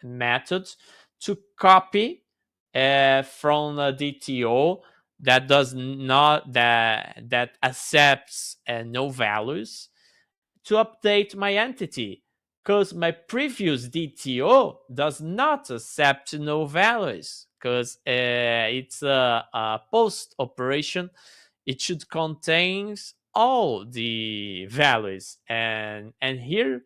method to copy from a DTO that does not that accepts no values to update my entity, because my previous DTO does not accept no values, because it's a post operation. It should contain all the values, and here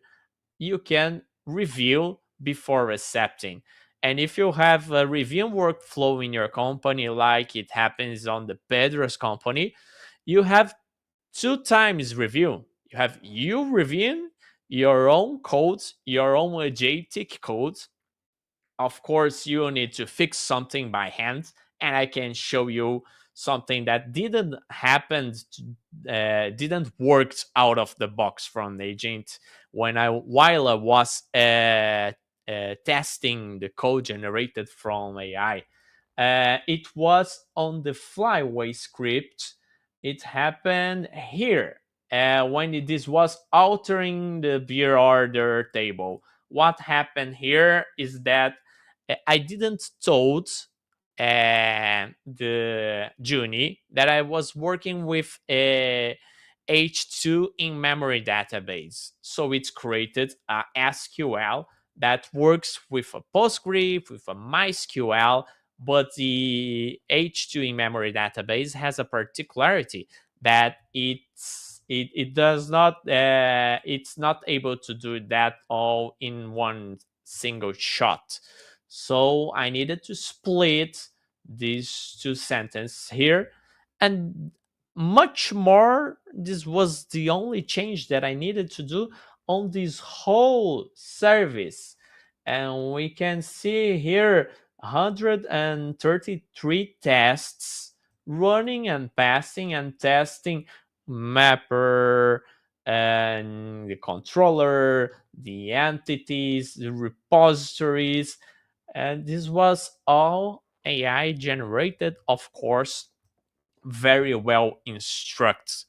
you can review before accepting. And if you have a review workflow in your company, like it happens on the Pedro's company, you have 2 times review. You have you reviewing your own codes, your own agentic codes. Of course, you need to fix something by hand, and I can show you something that didn't work out of the box from the agent while I was testing the code generated from AI. It was on the flyway script. It happened here when this was altering the beer order table. What happened here is that I didn't told the Junie that I was working with a H2 in memory database. So it's created a SQL that works with a Postgre, with a MySQL, but the H2 in memory database has a particularity that it does not it's not able to do that all in one single shot. So I needed to split these two sentences here, and much more. This was the only change that I needed to do on this whole service. And we can see here 133 tests running and passing and testing mapper and the controller, the entities, the repositories, and this was all AI generated, of course, very well instructed.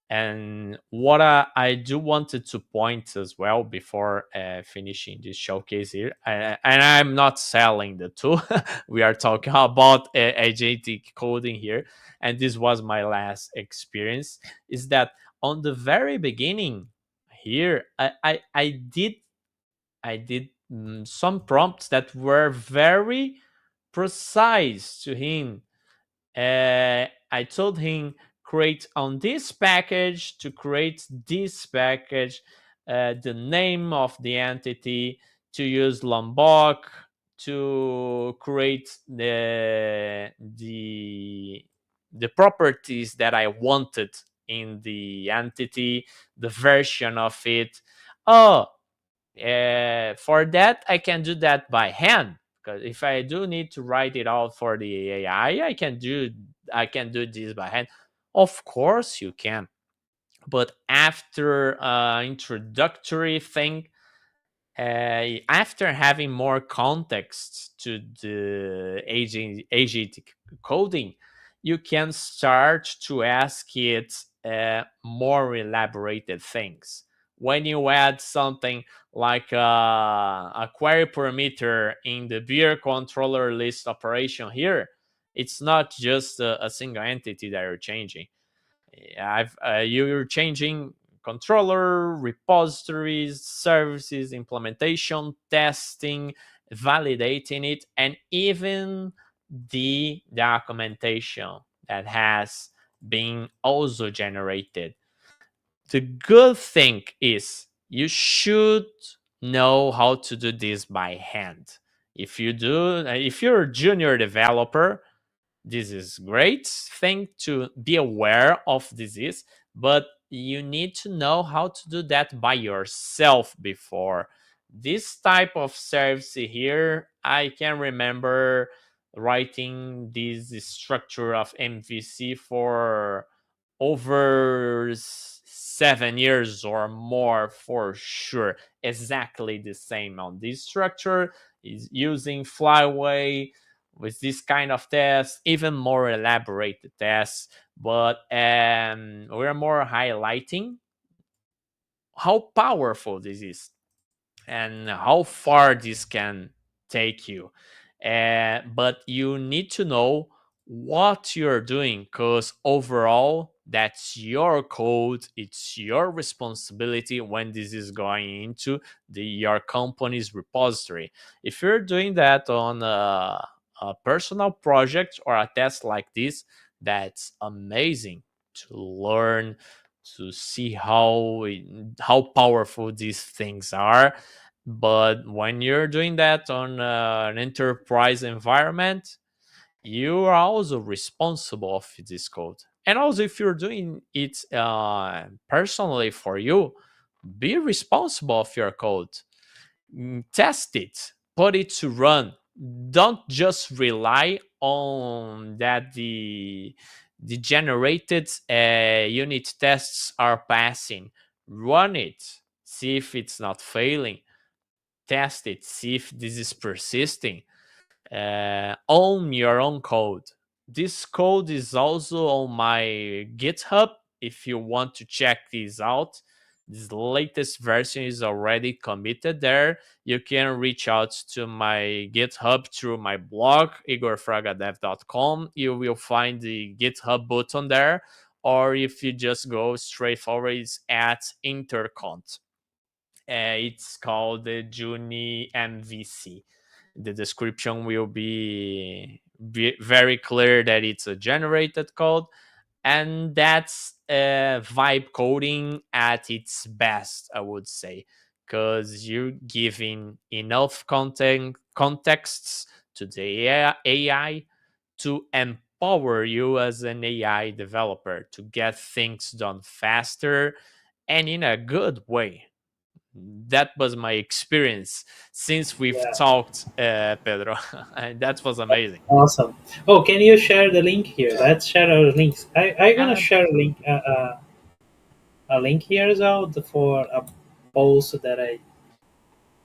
And what I do wanted to point as well before finishing this showcase here, and I'm not selling the tool, we are talking about agentic coding here, and this was my last experience, is that on the very beginning, here, I did some prompts that were very precise to him. I told him create on this package to create this package, the name of the entity, to use Lombok, to create the properties that I wanted in the entity, the version of it. Oh, for that I can do that by hand, because if I do need to write it out for the AI, I can do this by hand. Of course you can, but after introductory thing, after having more context to the agentic coding, you can start to ask it more elaborated things. When you add something like a query parameter in the beer controller list operation here, it's not just a single entity that you're changing. You're changing controller, repositories, services, implementation, testing, validating it, and even the documentation that has been also generated. The good thing is you should know how to do this by hand. If you're a junior developer, this is great thing to be aware of this, but you need to know how to do that by yourself before. This type of service here, I can remember writing this structure of MVC for over 7 years or more for sure. Exactly the same on this structure, is using Flyway with this kind of tests, even more elaborated tests. But we're more highlighting how powerful this is and how far this can take you. But you need to know what you're doing, because overall, that's your code. It's your responsibility when this is going into your company's repository. If you're doing that on a personal project or a test like this, that's amazing to learn, to see how powerful these things are. But when you're doing that on an enterprise environment, you are also responsible of this code. And also, if you're doing it personally for you, be responsible of your code. Test it, put it to run. Don't just rely on that the generated unit tests are passing. Run it, see if it's not failing, test it, see if this is persisting. Own your own code. This code is also on my GitHub if you want to check this out. This latest version is already committed there. You can reach out to my GitHub through my blog, igorfragadev.com. You will find the GitHub button there. Or if you just go straight forward, it's at Intercont. It's called the Juni MVC. The description will be very clear that it's a generated code, and that's vibe coding at its best, I would say, because you're giving enough contexts to the AI to empower you as an AI developer to get things done faster and in a good way. That was my experience since we've
Yeah,
talked, Pedro. And that was amazing.
awesome. Oh, can you share the link here? Let's share our links. I'm gonna
And
share a link here as well for a post that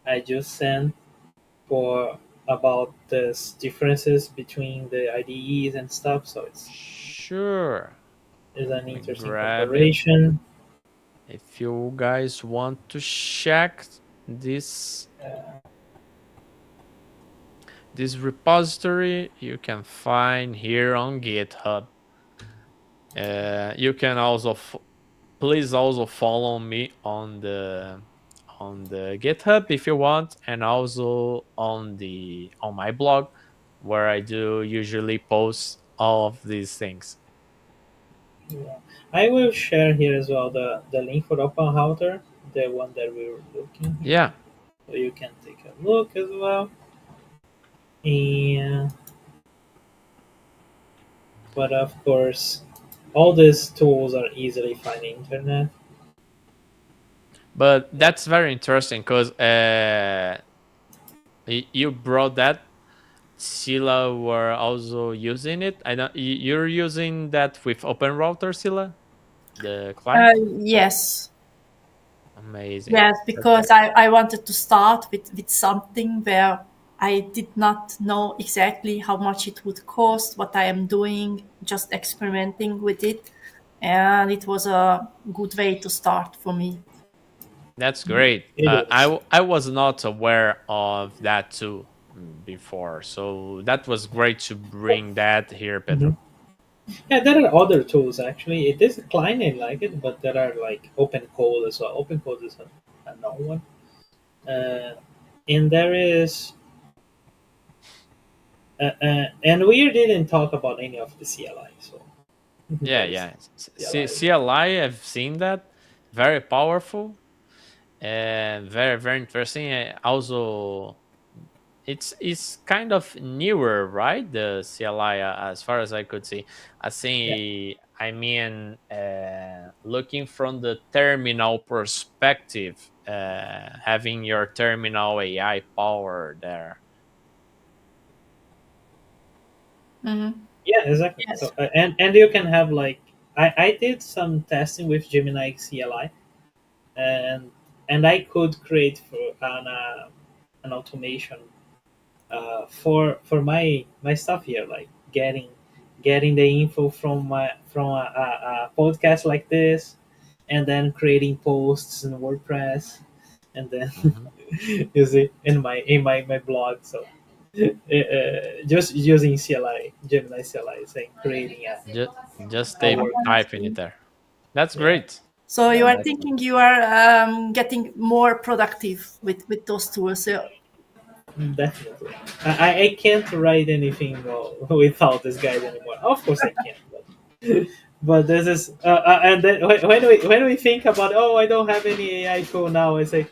I just sent for about the differences between the IDEs and stuff. So
sure,
it's an
let me
interesting
grab it.
comparison.
If you guys want to check this this repository, you can find here on GitHub. You can also please also follow me on the GitHub if you want, and also on my blog, where I do usually post all of these things.
Yeah. I will share here as well the link for Open Router, the one that we were looking here,
Yeah,
so you can take a look as well. And but of course, all these tools are easily found on the internet.
but that's very interesting because you brought that Scylla were also using it. I don't. You're using that with Open Router, Scylla, the client.
Yes,
Amazing.
yes,
That's
because
great.
I wanted to start with something where I did not know exactly how much it would cost, what I am doing, just experimenting with it. And it was a good way to start for me.
That's great.
It is.
I was not aware of that too before, so that was great to bring that here,
Mhm.
Pedro.
Yeah, there are other tools actually. It is a client I like it, but there are like Open Code as well. Open Code is a known one, uh, and there is, and we didn't talk about any of the CLI. So
Yeah,
there is
yeah.
CLI.
CLI, I've seen that. Very powerful and very, very interesting. Also, it's kind of newer, right? The CLI, as far as I could see.
Yeah,
I mean, looking from the terminal perspective, having your terminal AI power there.
Hmm.
yeah, exactly. So
Yes.
and you can have like I did some testing with Gemini CLI, and I could create for an automation for my stuff here, like getting the info from a podcast like this, and then creating posts in WordPress, and then
Mhm.
you see in my blog. So just using CLI, Gemini CLI, saying creating
Just, just
a
type
work.
typing it there. That's
Yeah,
great.
So you
yeah,
are
that's
thinking you are getting more productive with those tools. So,
definitely. I can't write anything without this guide anymore. Of course I can, but this is and then when we think about, oh, I don't have any AI tool now, I say,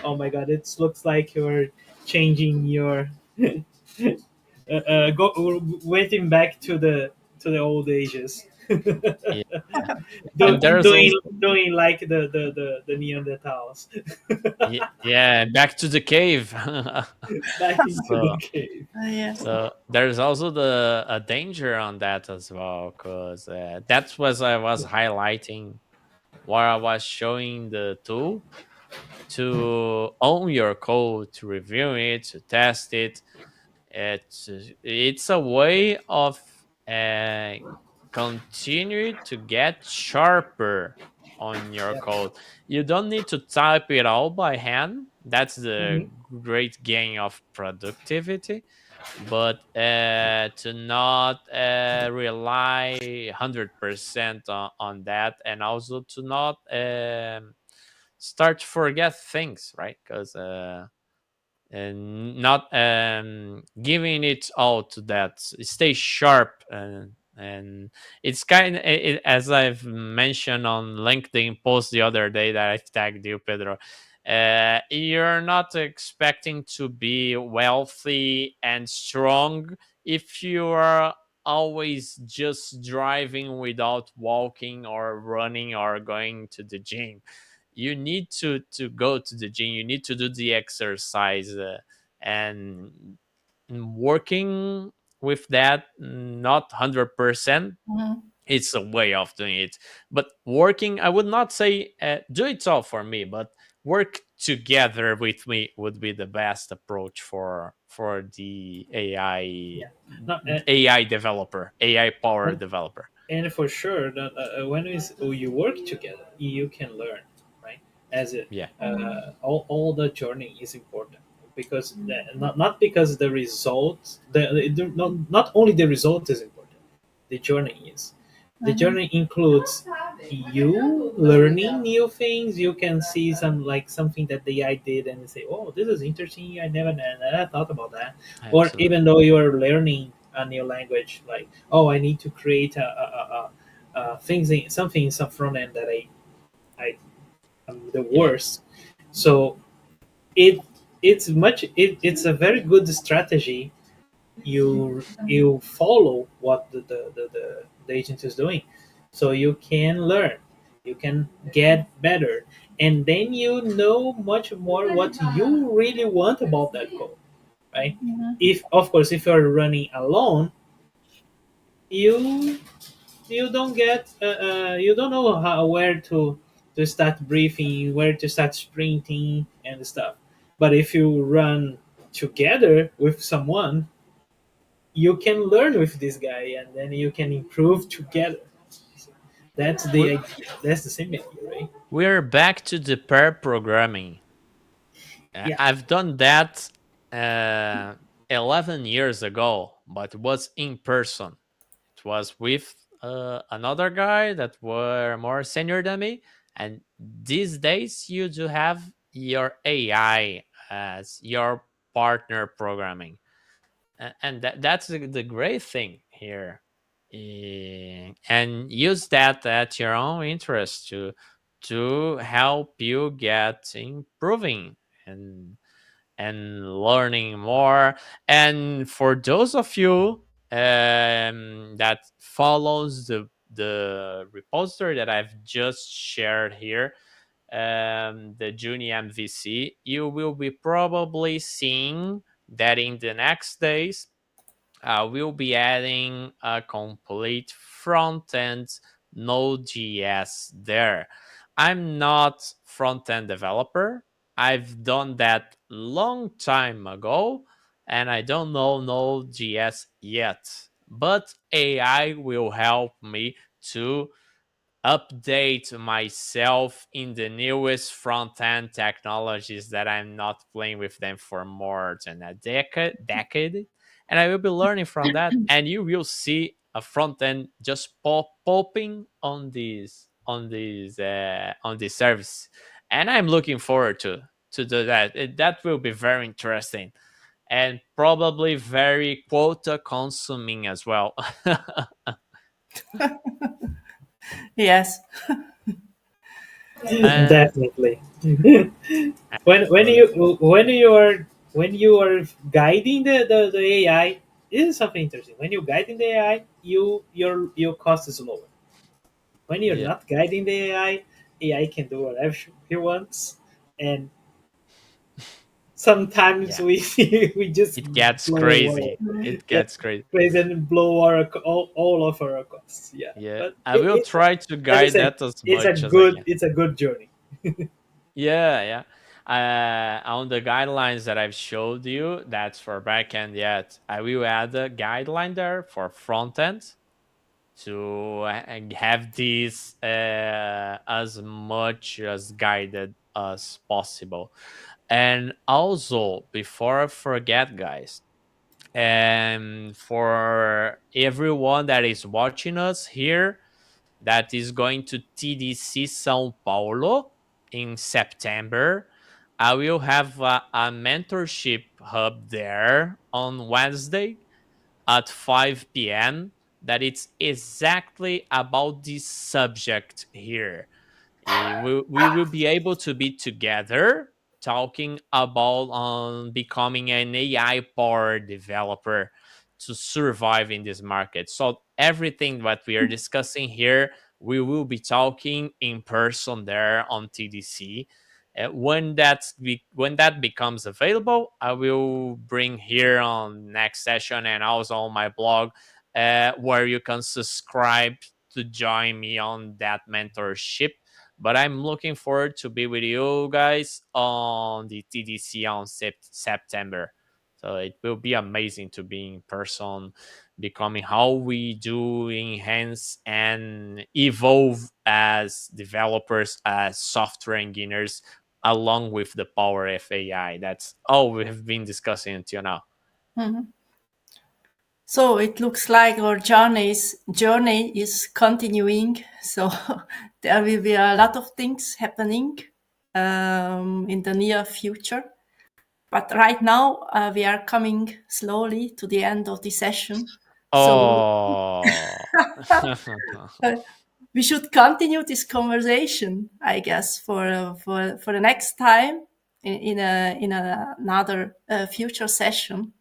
oh my god, it looks like you're changing your waiting back to the old ages.
Yeah. And there's
doing
also
doing like the Neanderthals
yeah, back to the cave.
back into the
so
cave.
yes.
So there's also the a danger on that as well, because that's what I was highlighting while I was showing the tool to own your code, to review it, to test it. It's a way of uh, continue to get sharper on your
Yeah.
code. You don't need to type it all by hand. That's
Hmm.
the great gain of productivity, but to not rely 100% on that, and also to not start to forget things, right? Because and not giving it all to that, stay sharp, and it's kind of as I've mentioned on LinkedIn post the other day that I've tagged you, Pedro. You're not expecting to be wealthy and strong if you are always just driving without walking or running or going to the gym. You need to go to the gym, you need to do the exercise, and working with that, not 100%,
Mhm.
it's a way of doing it, but working, I would not say do it all for me, but work together with me would be the best approach for the
Yeah. No,
AI developer, AI power
and,
developer.
and for sure that you work together, you can learn, right? As it
Yeah.
all the journey is important, because not because the result, not only the result is important, the journey is. The journey includes you learning new things. You can see something that the AI did and say, "Oh, this is interesting. I never thought about that." Or
Absolutely.
even though you are learning a new language, like, "Oh, I need to create something in some front end that I am the
Yeah.
worst." So it it's a very good strategy. You follow what the agent is doing, so you can learn, you can get better, and then you know much more what you really want about that code, right?
Mhm.
If of course if you're running alone, you you don't get you don't know where to start briefing, where to start sprinting and stuff. But if you run together with someone, you can learn with this guy and then you can improve together. That's the
We're,
idea. That's the same idea, right?
we're back to the pair programming.
Yeah.
I've done that 11 years ago, but it was in person. It was with another guy that were more senior than me. And these days, you do have your AI as your partner programming. And that's the great thing here. And use that at your own interest to help you get improving and learning more. And for those of you that follows the repository that I've just shared here, the Juni MVC, you will be probably seeing that in the next days we'll be adding a complete front end Node.js there. I'm not front end developer. I've done that long time ago, and I don't know Node.js yet. But AI will help me to update myself in the newest front end technologies that I'm not playing with them for more than a decade. And I will be learning from that. And you will see a front end just popping on this service. And I'm looking forward to do that. That will be very interesting and probably very quota consuming as well.
Yes.
uh,
Definitely. when you are guiding the AI, this is something interesting. When you're guiding the AI, your cost is lower. When you're
yeah,
not guiding the AI can do whatever he wants, and sometimes
yeah.
we just
It gets
blow away.
crazy. It
Yeah,
gets crazy.
plays and blow all of our costs. Yeah,
Yeah,
but
I will try to
as I
guide
said,
that as much as I can.
it's a good journey.
Yeah, yeah. On the guidelines that I've showed you, that's for backend yet. I will add a guideline there for front end to have this as much as guided as possible. And also, before I forget, guys, and for everyone that is watching us here that is going to TDC Sao Paulo in September, I will have a mentorship hub there on Wednesday at 5 p.m. that it's exactly about this subject here. We will be able to be together talking about becoming an AI powered developer to survive in this market. So everything that we are discussing here, we will be talking in person there on TDC. When that becomes available, I will bring here on next session and also on my blog where you can subscribe to join me on that mentorship. But I'm looking forward to be with you guys on the TDC on September. So it will be amazing to be in person, becoming how we do enhance and evolve as developers, as software engineers, along with the power of AI. That's all we have been discussing until now.
Mhm. So it looks like our journey is continuing. So there will be a lot of things happening in the near future. But right now, we are coming slowly to the end of the session. So
Oh.
uh, we should continue this conversation, I guess, for the next time in another future session.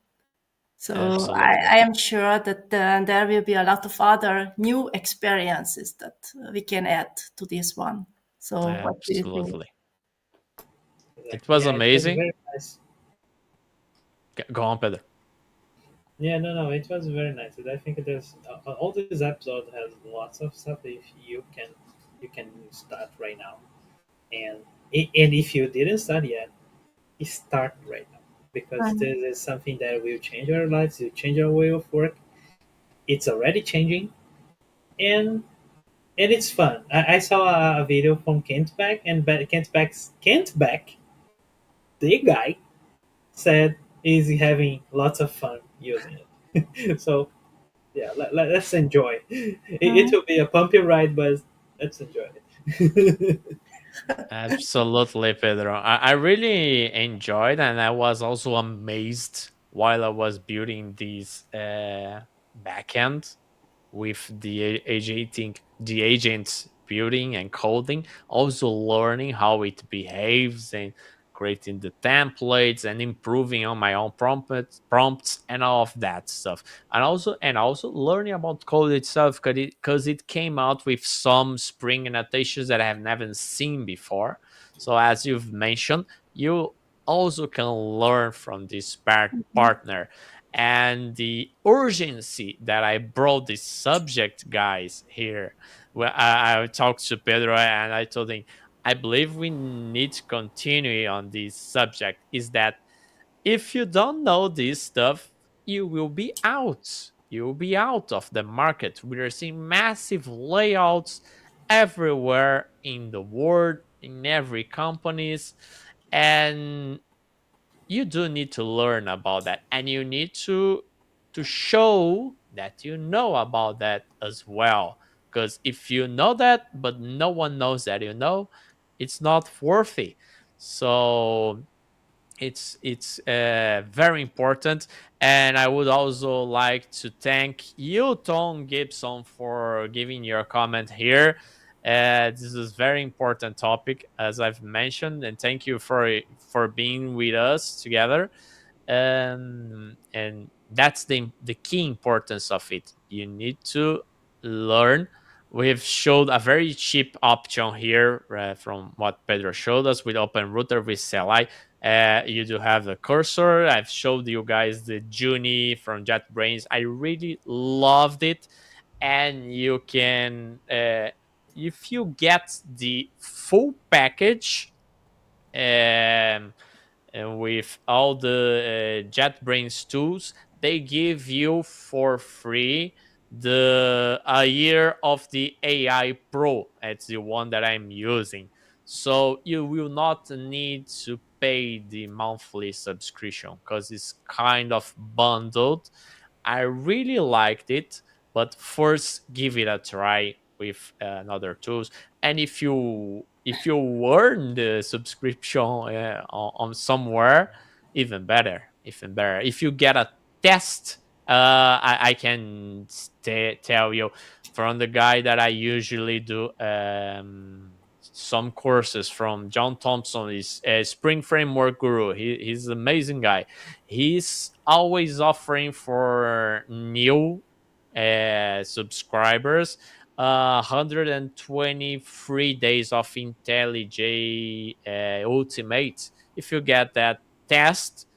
So
Absolutely.
I am sure that there will be a lot of other new experiences that we can add to this one. So what do you think?
Absolutely. It
Exactly.
was
Yeah, it was
amazing.
very nice.
Go on, Pedro.
Yeah, no, it was very nice. I think there's all this episode has lots of stuff that if you can start right now, and and if you didn't start yet, start right now because
Mhm.
this is something that will change our lives, will change our way of work. It's already changing, and it's fun. I saw a video from Kent Beck, and Kent Beck, the guy, said he's having lots of fun using it. So yeah, us enjoy. It
Mhm.
will be a bumpy ride, but let's enjoy it.
Absolutely, Pedro. I really enjoyed, and I was also amazed while I was building this backend with the agents building and coding, also learning how it behaves and creating the templates and improving on my own prompts and all of that stuff. And also learning about code itself because it came out with some Spring annotations that I have never seen before. So as you've mentioned, you also can learn from this partner, and the urgency that I brought this subject, guys, here. Well, I talked to Pedro and I told him, I believe we need to continue on this subject. Is that if you don't know this stuff, you will be out. You will be out of the market. We are seeing massive layouts everywhere in the world, in every companies, and you do need to learn about that, and you need to show that you know about that as well, because if you know that but no one knows that you know, it's not worthy. So it's very important. And I would also like to thank you, Tom Gibson, for giving your comment here. This is very important topic, as I've mentioned, and thank you for being with us together. And that's the key importance of it. You need to learn. We've showed a very cheap option here, from what Pedro showed us with OpenRouter with CLI. You do have the cursor. I've showed you guys the Juni from JetBrains. I really loved it. And you can, if you get the full package, um, and with all the JetBrains tools, they give you for free the a year of the AI Pro. It's the one that I'm using. So you will not need to pay the monthly subscription because it's kind of bundled. I really liked it, but first give it a try with another tools. And if you earn the subscription on somewhere, even better, even better. If you get a test, I can tell you from the guy that I usually do some courses from, John Thompson, is a Spring Framework guru. He's an amazing guy. He's always offering for new subscribers 123 days of IntelliJ Ultimate. If you get that test,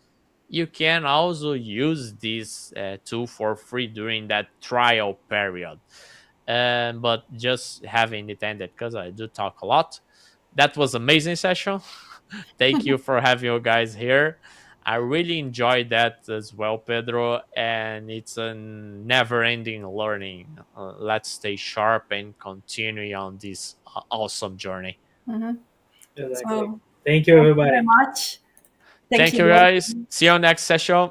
you can also use this tool for free during that trial period. But just having it ended, because I do talk a lot. That was amazing session. Thank you for having you guys here. I really enjoyed that as well, Pedro, and it's a never-ending learning. Let's stay sharp and continue on this awesome journey.
Mhm.
Exactly.
So
Thank you,
thank you very
everybody.
much. Thank
Thank
you,
you, guys.
Rosie.
See you next session.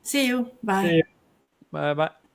See you.
See
Bye.
you.
Bye. Bye bye.